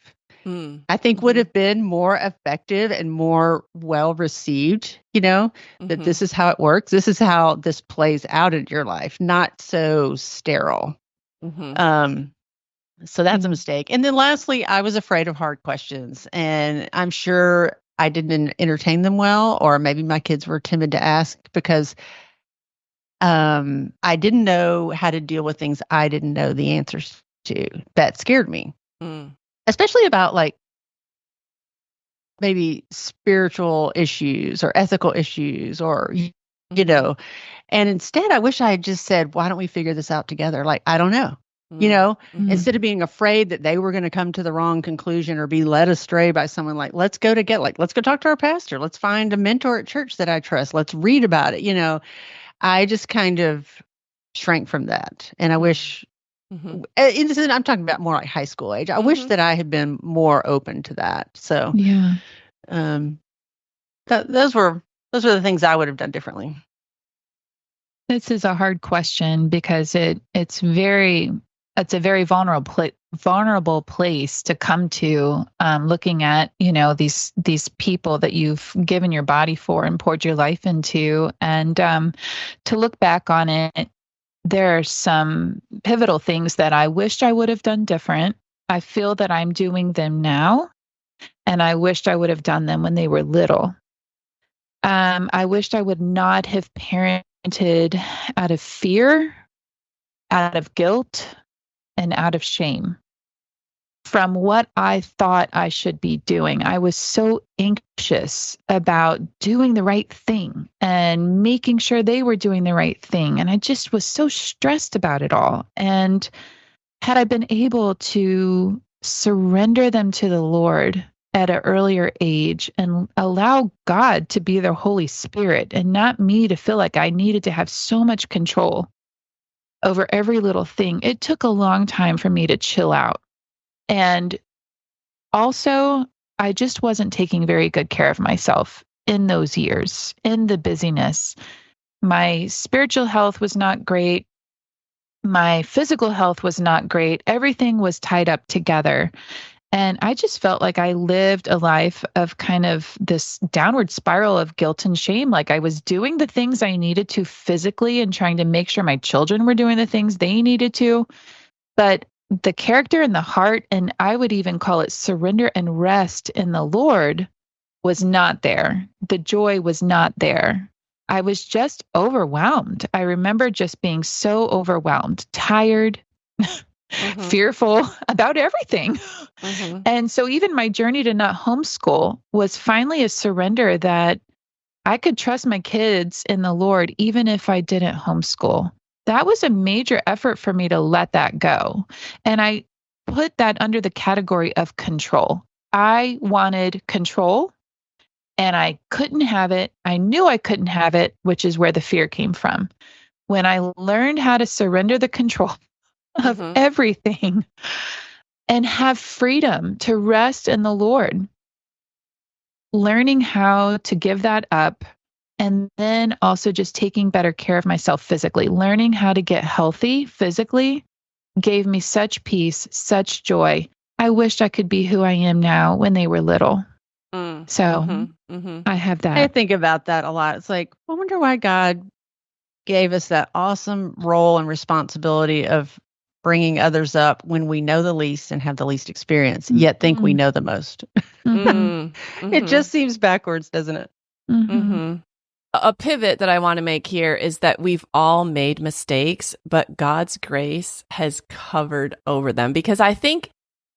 I think would have been more effective and more well received, that this is how it works. This is how this plays out in your life, not so sterile. So that's a mistake. And then lastly, I was afraid of hard questions, and I'm sure I didn't entertain them well, or maybe my kids were timid to ask because I didn't know how to deal with things I didn't know the answers to. That scared me, especially about like maybe spiritual issues or ethical issues or, and instead I wish I had just said, why don't we figure this out together? Like, I don't know. Instead of being afraid that they were going to come to the wrong conclusion or be led astray by someone, like, let's go talk to our pastor. Let's find a mentor at church that I trust. Let's read about it. I just kind of shrank from that. And I wish, I'm talking about more like high school age. I wish that I had been more open to that. So those were the things I would have done differently. This is a hard question because it's a very vulnerable place to come to, looking at, these people that you've given your body for and poured your life into. And to look back on it, there are some pivotal things that I wished I would have done different. I feel that I'm doing them now, and I wished I would have done them when they were little. I wished I would not have parented out of fear, out of guilt, and out of shame from what I thought I should be doing. I was so anxious about doing the right thing and making sure they were doing the right thing. And I just was so stressed about it all. And had I been able to surrender them to the Lord at an earlier age and allow God to be their Holy Spirit and not me to feel like I needed to have so much control over every little thing, it took a long time for me to chill out. And also, I just wasn't taking very good care of myself in those years, in the busyness. My spiritual health was not great. My physical health was not great. Everything was tied up together. And I just felt like I lived a life of kind of this downward spiral of guilt and shame. Like I was doing the things I needed to physically and trying to make sure my children were doing the things they needed to. But the character and the heart, and I would even call it surrender and rest in the Lord, was not there. The joy was not there. I was just overwhelmed. I remember just being so overwhelmed, tired, fearful about everything. And so even my journey to not homeschool was finally a surrender that I could trust my kids in the Lord, even if I didn't homeschool. That was a major effort for me to let that go. And I put that under the category of control. I wanted control and I couldn't have it. I knew I couldn't have it, which is where the fear came from. When I learned how to surrender the control of everything and have freedom to rest in the Lord, learning how to give that up, and then also just taking better care of myself physically, learning how to get healthy physically gave me such peace, such joy. I wished I could be who I am now when they were little. So I have that. I think about that a lot. It's like, I wonder why God gave us that awesome role and responsibility of bringing others up when we know the least and have the least experience, yet think we know the most. It just seems backwards, doesn't it? A pivot that I want to make here is that we've all made mistakes, but God's grace has covered over them. Because I think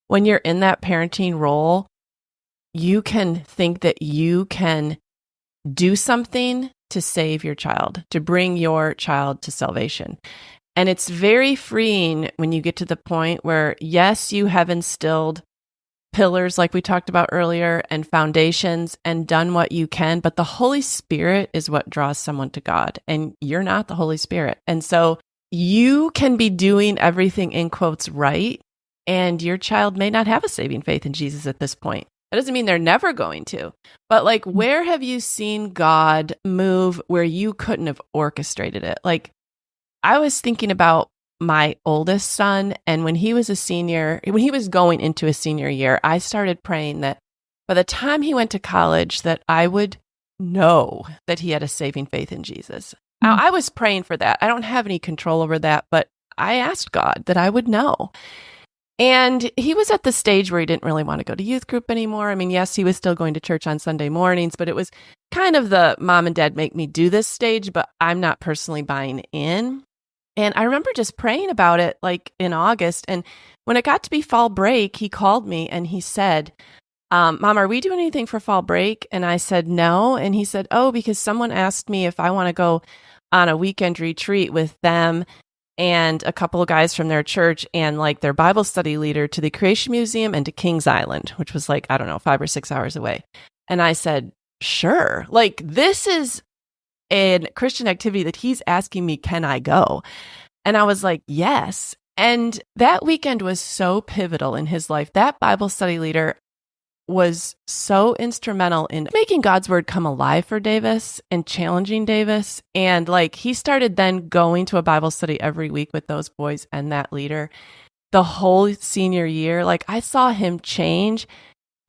when you're in that parenting role, you can think that you can do something to save your child, to bring your child to salvation. And it's very freeing when you get to the point where, yes, you have instilled pillars like we talked about earlier and foundations and done what you can, but the Holy Spirit is what draws someone to God, and you're not the Holy Spirit. And so you can be doing everything in quotes right, and your child may not have a saving faith in Jesus at this point. That doesn't mean they're never going to, but like, where have you seen God move where you couldn't have orchestrated it? Like, I was thinking about my oldest son, and when he was going into his senior year, I started praying that by the time he went to college, that I would know that he had a saving faith in Jesus. Now, I was praying for that. I don't have any control over that, but I asked God that I would know. And he was at the stage where he didn't really want to go to youth group anymore. I mean, yes, he was still going to church on Sunday mornings, but it was kind of the mom and dad make me do this stage, but I'm not personally buying in. And I remember just praying about it like in August. And when it got to be fall break, he called me and he said, Mom, are we doing anything for fall break? And I said, no. And he said, oh, because someone asked me if I want to go on a weekend retreat with them and a couple of guys from their church and like their Bible study leader to the Creation Museum and to Kings Island, which was like, I don't know, 5 or 6 hours away. And I said, sure. Like, this is a Christian activity that he's asking me, can I go? And I was like, yes. And that weekend was so pivotal in his life. That Bible study leader was so instrumental in making God's word come alive for Davis and challenging Davis. And like, he started then going to a Bible study every week with those boys and that leader the whole senior year. Like, I saw him change.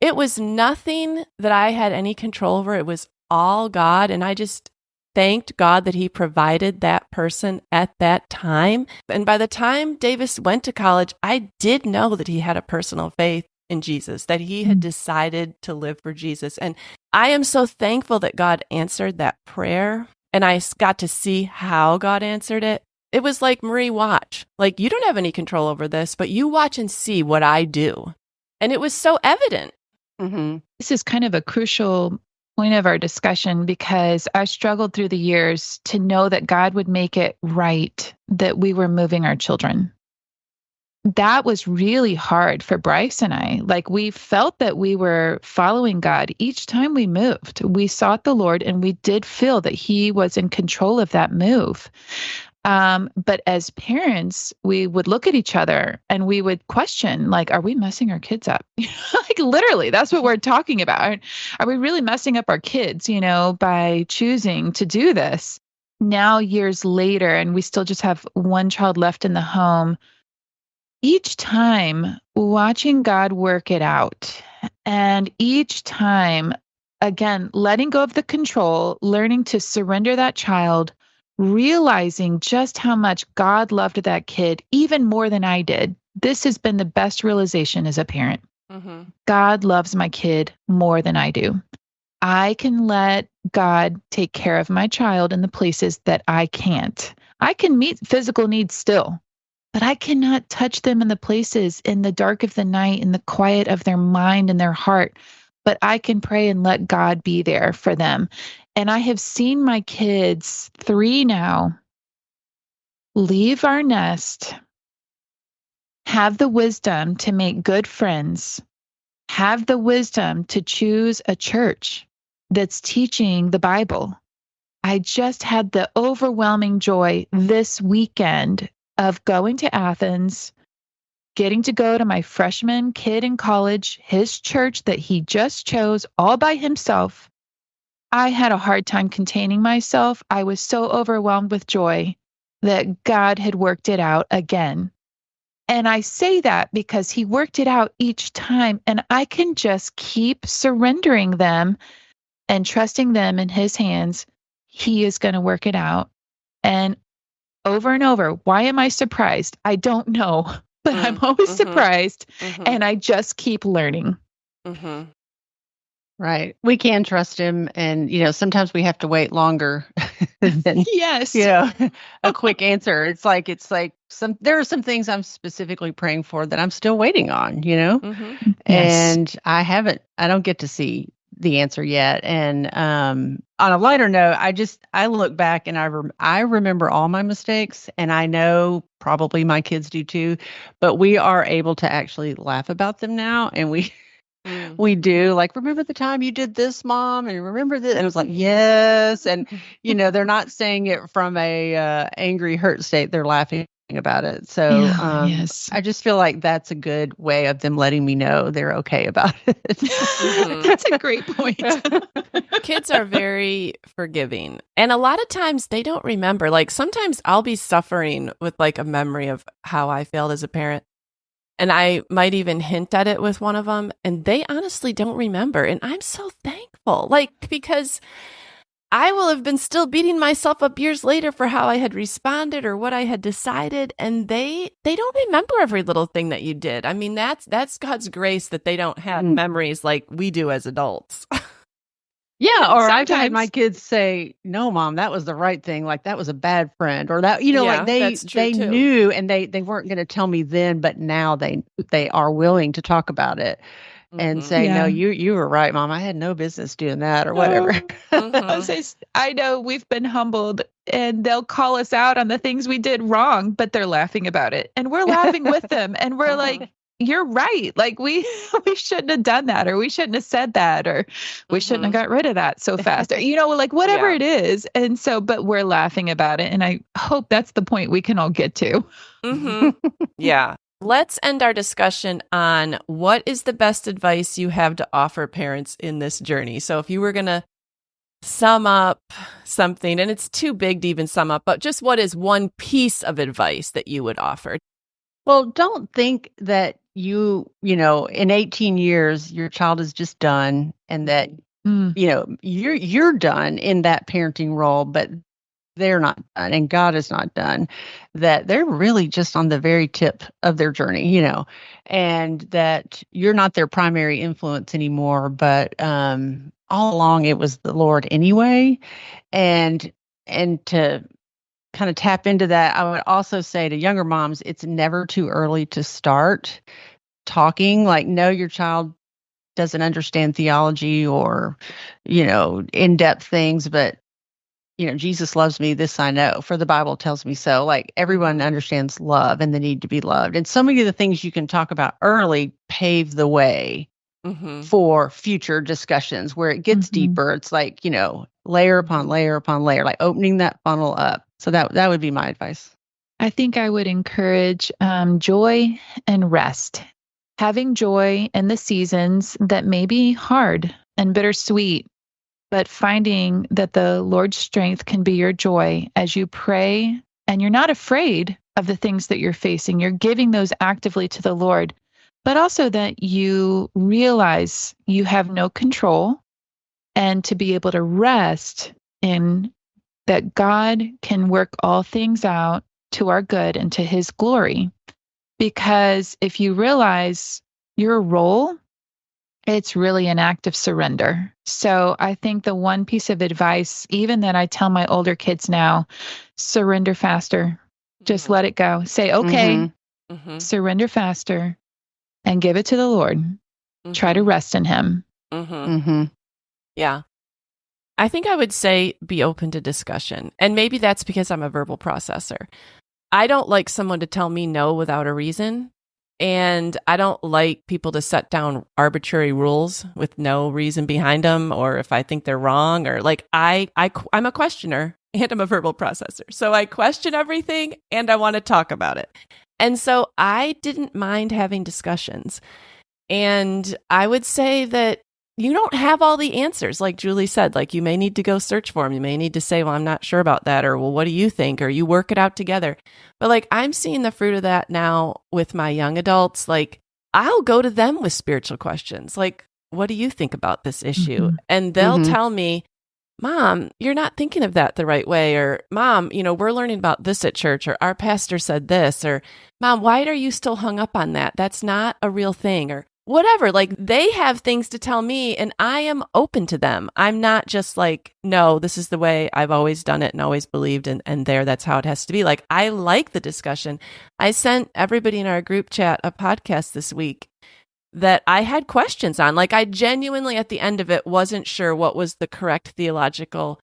It was nothing that I had any control over. It was all God. And I just thanked God that he provided that person at that time. And by the time Davis went to college, I did know that he had a personal faith in Jesus, that he had decided to live for Jesus. And I am so thankful that God answered that prayer. And I got to see how God answered it. It was like, Marie, watch. Like, you don't have any control over this, but you watch and see what I do. And it was so evident. Mm-hmm. This is kind of a crucial point of our discussion, because I struggled through the years to know that God would make it right that we were moving our children. That was really hard for Bryce and I. Like, we felt that we were following God each time we moved. We sought the Lord, and we did feel that he was in control of that move. But as parents, we would look at each other and we would question, like, are we messing our kids up? Like, literally, that's what we're talking about. Are we really messing up our kids, by choosing to do this? Now, years later, and we still just have one child left in the home, each time watching God work it out, and each time, again, letting go of the control, learning to surrender that child, realizing just how much God loved that kid, even more than I did. This has been the best realization as a parent. Mm-hmm. God loves my kid more than I do. I can let God take care of my child in the places that I can't. I can meet physical needs still, but I cannot touch them in the places in the dark of the night, in the quiet of their mind and their heart. But I can pray and let God be there for them. And I have seen my kids, 3 now, leave our nest, have the wisdom to make good friends, have the wisdom to choose a church that's teaching the Bible. I just had the overwhelming joy this weekend of going to Athens, getting to go to my freshman kid in college, his church that he just chose all by himself. I had a hard time containing myself. I was so overwhelmed with joy that God had worked it out again. And I say that because he worked it out each time, and I can just keep surrendering them and trusting them in his hands. He is going to work it out. And over and over, why am I surprised? I don't know, but I'm always surprised, and I just keep learning. Mm-hmm. Right. We can trust him. And, sometimes we have to wait longer than, yes, a quick answer. It's like there are some things I'm specifically praying for that I'm still waiting on, Mm-hmm. and I don't get to see the answer yet. And on a lighter note, I look back and I remember all my mistakes, and I know probably my kids do too, but we are able to actually laugh about them now, and we do, like, remember the time you did this, Mom, and remember this, and it was like, yes, and they're not saying it from a angry, hurt state; they're laughing about it. So yes. I just feel like that's a good way of them letting me know they're okay about it. That's a great point. Kids are very forgiving. And a lot of times they don't remember. Like sometimes I'll be suffering with like a memory of how I failed as a parent. And I might even hint at it with one of them. And they honestly don't remember. And I'm so thankful. Like, because I will have been still beating myself up years later for how I had responded or what I had decided, and they don't remember every little thing that you did. I mean, that's God's grace that they don't have memories like we do as adults. Yeah, or I've had my kids say, "No, Mom, that was the right thing. Like that was a bad friend," or that like they knew and they weren't going to tell me then, but now they are willing to talk about it. And say, no, you were right, Mom. I had no business doing that or whatever. I know we've been humbled, and they'll call us out on the things we did wrong, but they're laughing about it. And we're laughing with them. And we're like, you're right. Like we shouldn't have done that, or we shouldn't have said that, or we shouldn't have got rid of that so fast, or, like whatever it is. And so, but we're laughing about it. And I hope that's the point we can all get to. Yeah. Let's end our discussion on what is the best advice you have to offer parents in this journey. So if you were going to sum up something, and it's too big to even sum up, but just what is one piece of advice that you would offer? Well, don't think that in 18 years, your child is just done and that, you're done in that parenting role, but they're not done and God is not done, that they're really just on the very tip of their journey, and that you're not their primary influence anymore, but all along it was the Lord anyway. And to kind of tap into that, I would also say to younger moms, it's never too early to start talking. Like, no, your child doesn't understand theology or, in-depth things, but Jesus loves me, this I know, for the Bible tells me so. Like everyone understands love and the need to be loved. And so many of the things you can talk about early pave the way for future discussions where it gets deeper. It's like, layer upon layer upon layer, like opening that funnel up. So that would be my advice. I think I would encourage joy and rest. Having joy in the seasons that may be hard and bittersweet, but finding that the Lord's strength can be your joy as you pray and you're not afraid of the things that you're facing. You're giving those actively to the Lord, but also that you realize you have no control, and to be able to rest in that God can work all things out to our good and to His glory. Because if you realize your role, it's really an act of surrender. So I think the one piece of advice, even that I tell my older kids now, surrender faster. Just let it go. Say, okay, surrender faster and give it to the Lord. Try to rest in Him. Yeah. I think I would say be open to discussion. And maybe that's because I'm a verbal processor. I don't like someone to tell me no without a reason. And I don't like people to set down arbitrary rules with no reason behind them, or if I think they're wrong, or like I'm a questioner and I'm a verbal processor. So I question everything and I want to talk about it. And so I didn't mind having discussions. And I would say that you don't have all the answers. Like Julie said, like you may need to go search for them. You may need to say, well, I'm not sure about that. Or, well, what do you think? Or you work it out together. But like, I'm seeing the fruit of that now with my young adults. Like I'll go to them with spiritual questions. Like, what do you think about this issue? And they'll tell me, Mom, you're not thinking of that the right way. Or Mom, we're learning about this at church, or our pastor said this, or Mom, why are you still hung up on that? That's not a real thing. Or whatever, like they have things to tell me and I am open to them. I'm not just like, no, this is the way I've always done it and always believed and that's how it has to be. Like I like the discussion. I sent everybody in our group chat a podcast this week that I had questions on. Like, I genuinely, at the end of it, wasn't sure what was the correct theological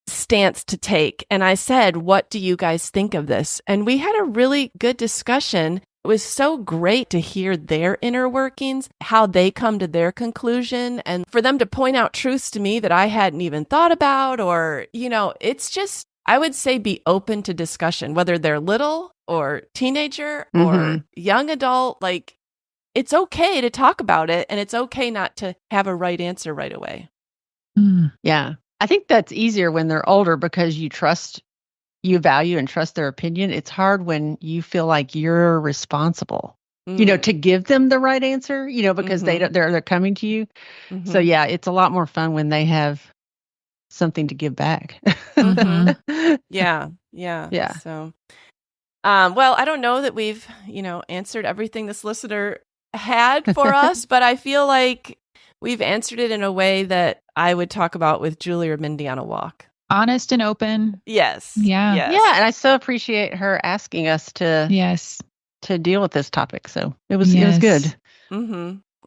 stance to take. And I said, what do you guys think of this? And we had a really good discussion. It was so great to hear their inner workings, how they come to their conclusion, and for them to point out truths to me that I hadn't even thought about, or, it's just, I would say, be open to discussion, whether they're little or teenager or young adult. Like, it's okay to talk about it, and it's okay not to have a right answer right away. Yeah. I think that's easier when they're older because you value and trust their opinion. It's hard when you feel like you're responsible, to give them the right answer, because they're coming to you. So yeah, it's a lot more fun when they have something to give back. Yeah. So, well, I don't know that we've, answered everything this listener had for us, but I feel like we've answered it in a way that I would talk about with Julie or Mindy on a walk. Honest and open. Yes. Yeah. Yes. Yeah. And I so appreciate her asking us to deal with this topic. So it was good.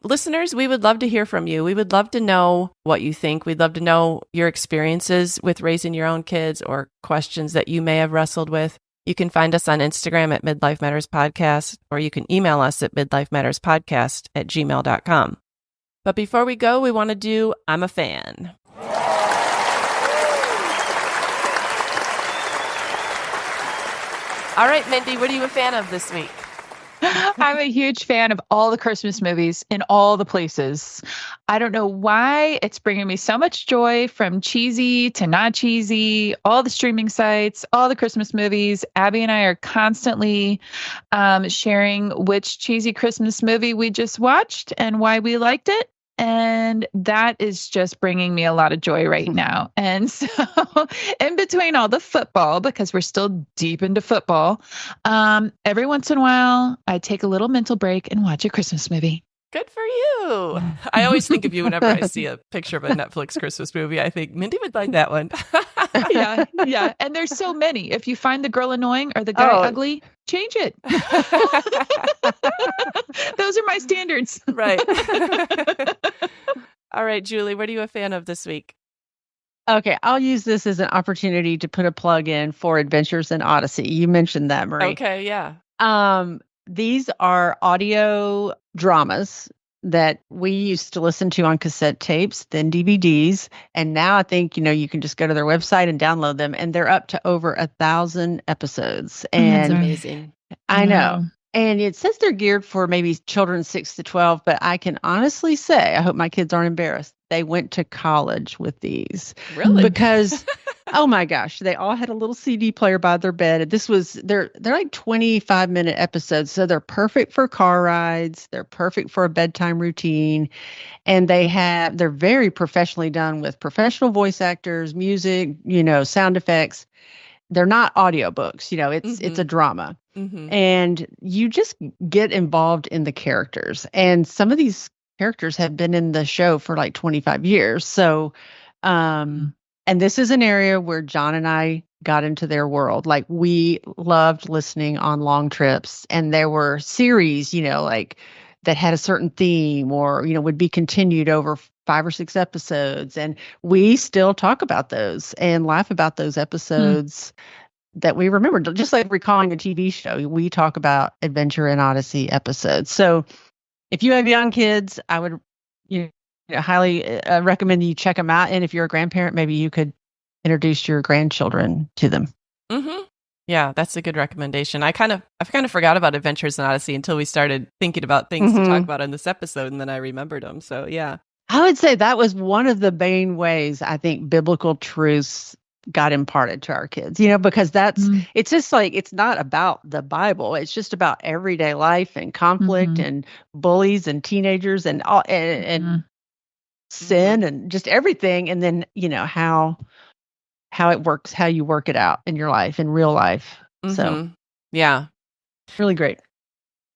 Listeners, we would love to hear from you. We would love to know what you think. We'd love to know your experiences with raising your own kids or questions that you may have wrestled with. You can find us on Instagram at Midlife Matters Podcast, or you can email us at midlifematterspodcast@gmail.com. But before we go, we want to do I'm a Fan. All right, Mindy, what are you a fan of this week? I'm a huge fan of all the Christmas movies in all the places. I don't know why it's bringing me so much joy, from cheesy to not cheesy, all the streaming sites, all the Christmas movies. Abby and I are constantly sharing which cheesy Christmas movie we just watched and why we liked it. And that is just bringing me a lot of joy right now. And so in between all the football, because we're still deep into football, every once in a while, I take a little mental break and watch a Christmas movie. Good for you. I always think of you whenever I see a picture of a Netflix Christmas movie. I think Mindy would like that one. Yeah. And there's so many. If you find the girl annoying or the guy ugly, change it. Those are my standards. Right. All right, Julie, what are you a fan of this week? Okay, I'll use this as an opportunity to put a plug in for Adventures in Odyssey. You mentioned that, Marie. Okay, yeah. These are audio dramas that we used to listen to on cassette tapes, then DVDs. And now I think, you can just go to their website and download them. And they're up to over 1,000 episodes. And that's amazing. I know. And it says they're geared for maybe children 6 to 12. But I can honestly say, I hope my kids aren't embarrassed, they went to college with these. Really? Because, oh my gosh, they all had a little CD player by their bed. They're like 25-minute episodes. So they're perfect for car rides. They're perfect for a bedtime routine. And they're very professionally done with professional voice actors, music, sound effects. They're not audiobooks, it's a drama. And you just get involved in the characters. And some of these characters have been in the show for like 25 years. So, and this is an area where John and I got into their world. Like, we loved listening on long trips, and there were series, like that had a certain theme or, would be continued over 5 or 6 episodes. And we still talk about those and laugh about those episodes that we remember. Just like recalling a TV show, we talk about Adventure in Odyssey episodes. So if you have young kids, I would highly recommend you check them out. And if you're a grandparent, maybe you could introduce your grandchildren to them. Yeah, that's a good recommendation. I kind of forgot about Adventures in Odyssey until we started thinking about things to talk about in this episode, and then I remembered them. So yeah, I would say that was one of the main ways I think biblical truths got imparted to our kids, because it's just like, it's not about the Bible. It's just about everyday life and conflict and bullies and teenagers and all and sin and just everything. And then, how it works, how you work it out in your life, in real life. So yeah, really great.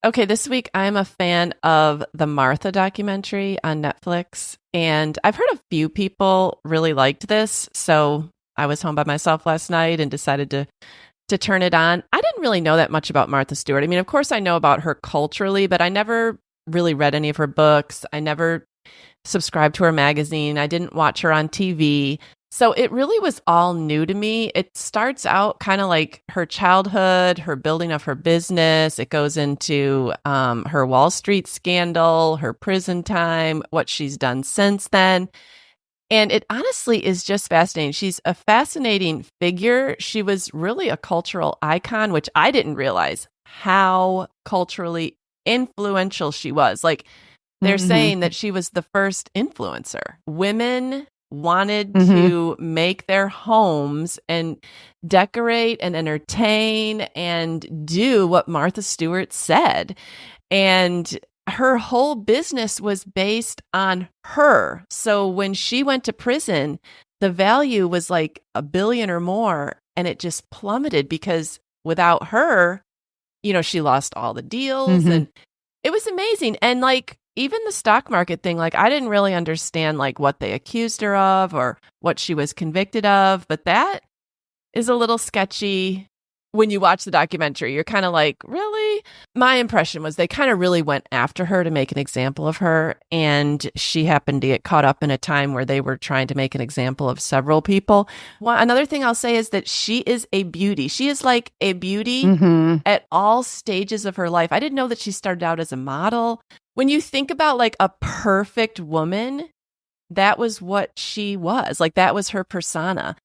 Okay, this week I'm a fan of the Martha documentary on Netflix, and I've heard a few people really liked this. So I was home by myself last night and decided to turn it on. I didn't really know that much about Martha Stewart. I mean, of course I know about her culturally, but I never really read any of her books. I never subscribed to her magazine. I didn't watch her on TV. So it really was all new to me. It starts out kind of like her childhood, her building of her business. It goes into her Wall Street scandal, her prison time, what she's done since then. And it honestly is just fascinating. She's a fascinating figure. She was really a cultural icon, which I didn't realize how culturally influential she was. Like they're saying that she was the first influencer. Women wanted to make their homes and decorate and entertain and do what Martha Stewart said. And her whole business was based on her. So when she went to prison, the value was like $1 billion or more, and it just plummeted because without her, she lost all the deals and it was amazing. And like, even the stock market thing, like I didn't really understand like what they accused her of or what she was convicted of, but that is a little sketchy. When you watch the documentary, you're kind of like, really? My impression was they kind of really went after her to make an example of her. And she happened to get caught up in a time where they were trying to make an example of several people. Another thing I'll say is that she is a beauty. She is like a beauty at all stages of her life. I didn't know that she started out as a model. When you think about like a perfect woman, that was what she was. Like that was her persona.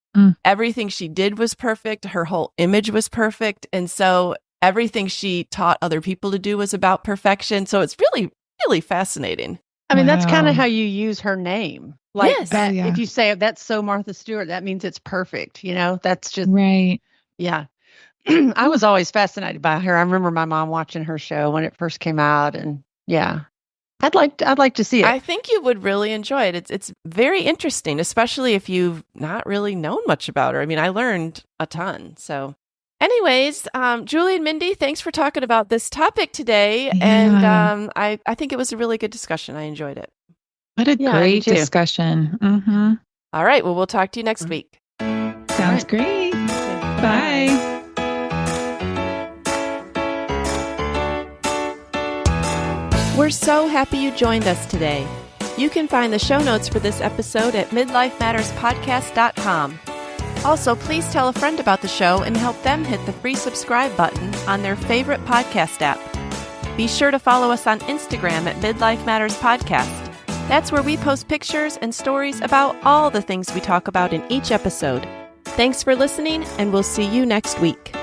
Everything she did was perfect. Her whole image was perfect. And so everything she taught other people to do was about perfection. So it's really, really fascinating. I mean, that's kind of how you use her name. Like Yes. that, if you say that's so Martha Stewart, that means it's perfect. That's just right. Yeah. I was always fascinated by her. I remember my mom watching her show when it first came out, and yeah. I'd like to see it. I think you would really enjoy it. It's very interesting, especially if you've not really known much about her. I mean, I learned a ton. So anyways, Julie and Mindy, thanks for talking about this topic today. Yeah. And I think it was a really good discussion. I enjoyed it. What a great discussion. All right. Well, we'll talk to you next week. Sounds great. Bye. We're so happy you joined us today. You can find the show notes for this episode at midlifematterspodcast.com. Also, please tell a friend about the show and help them hit the free subscribe button on their favorite podcast app. Be sure to follow us on Instagram at Midlife Matters Podcast. That's where we post pictures and stories about all the things we talk about in each episode. Thanks for listening, and we'll see you next week.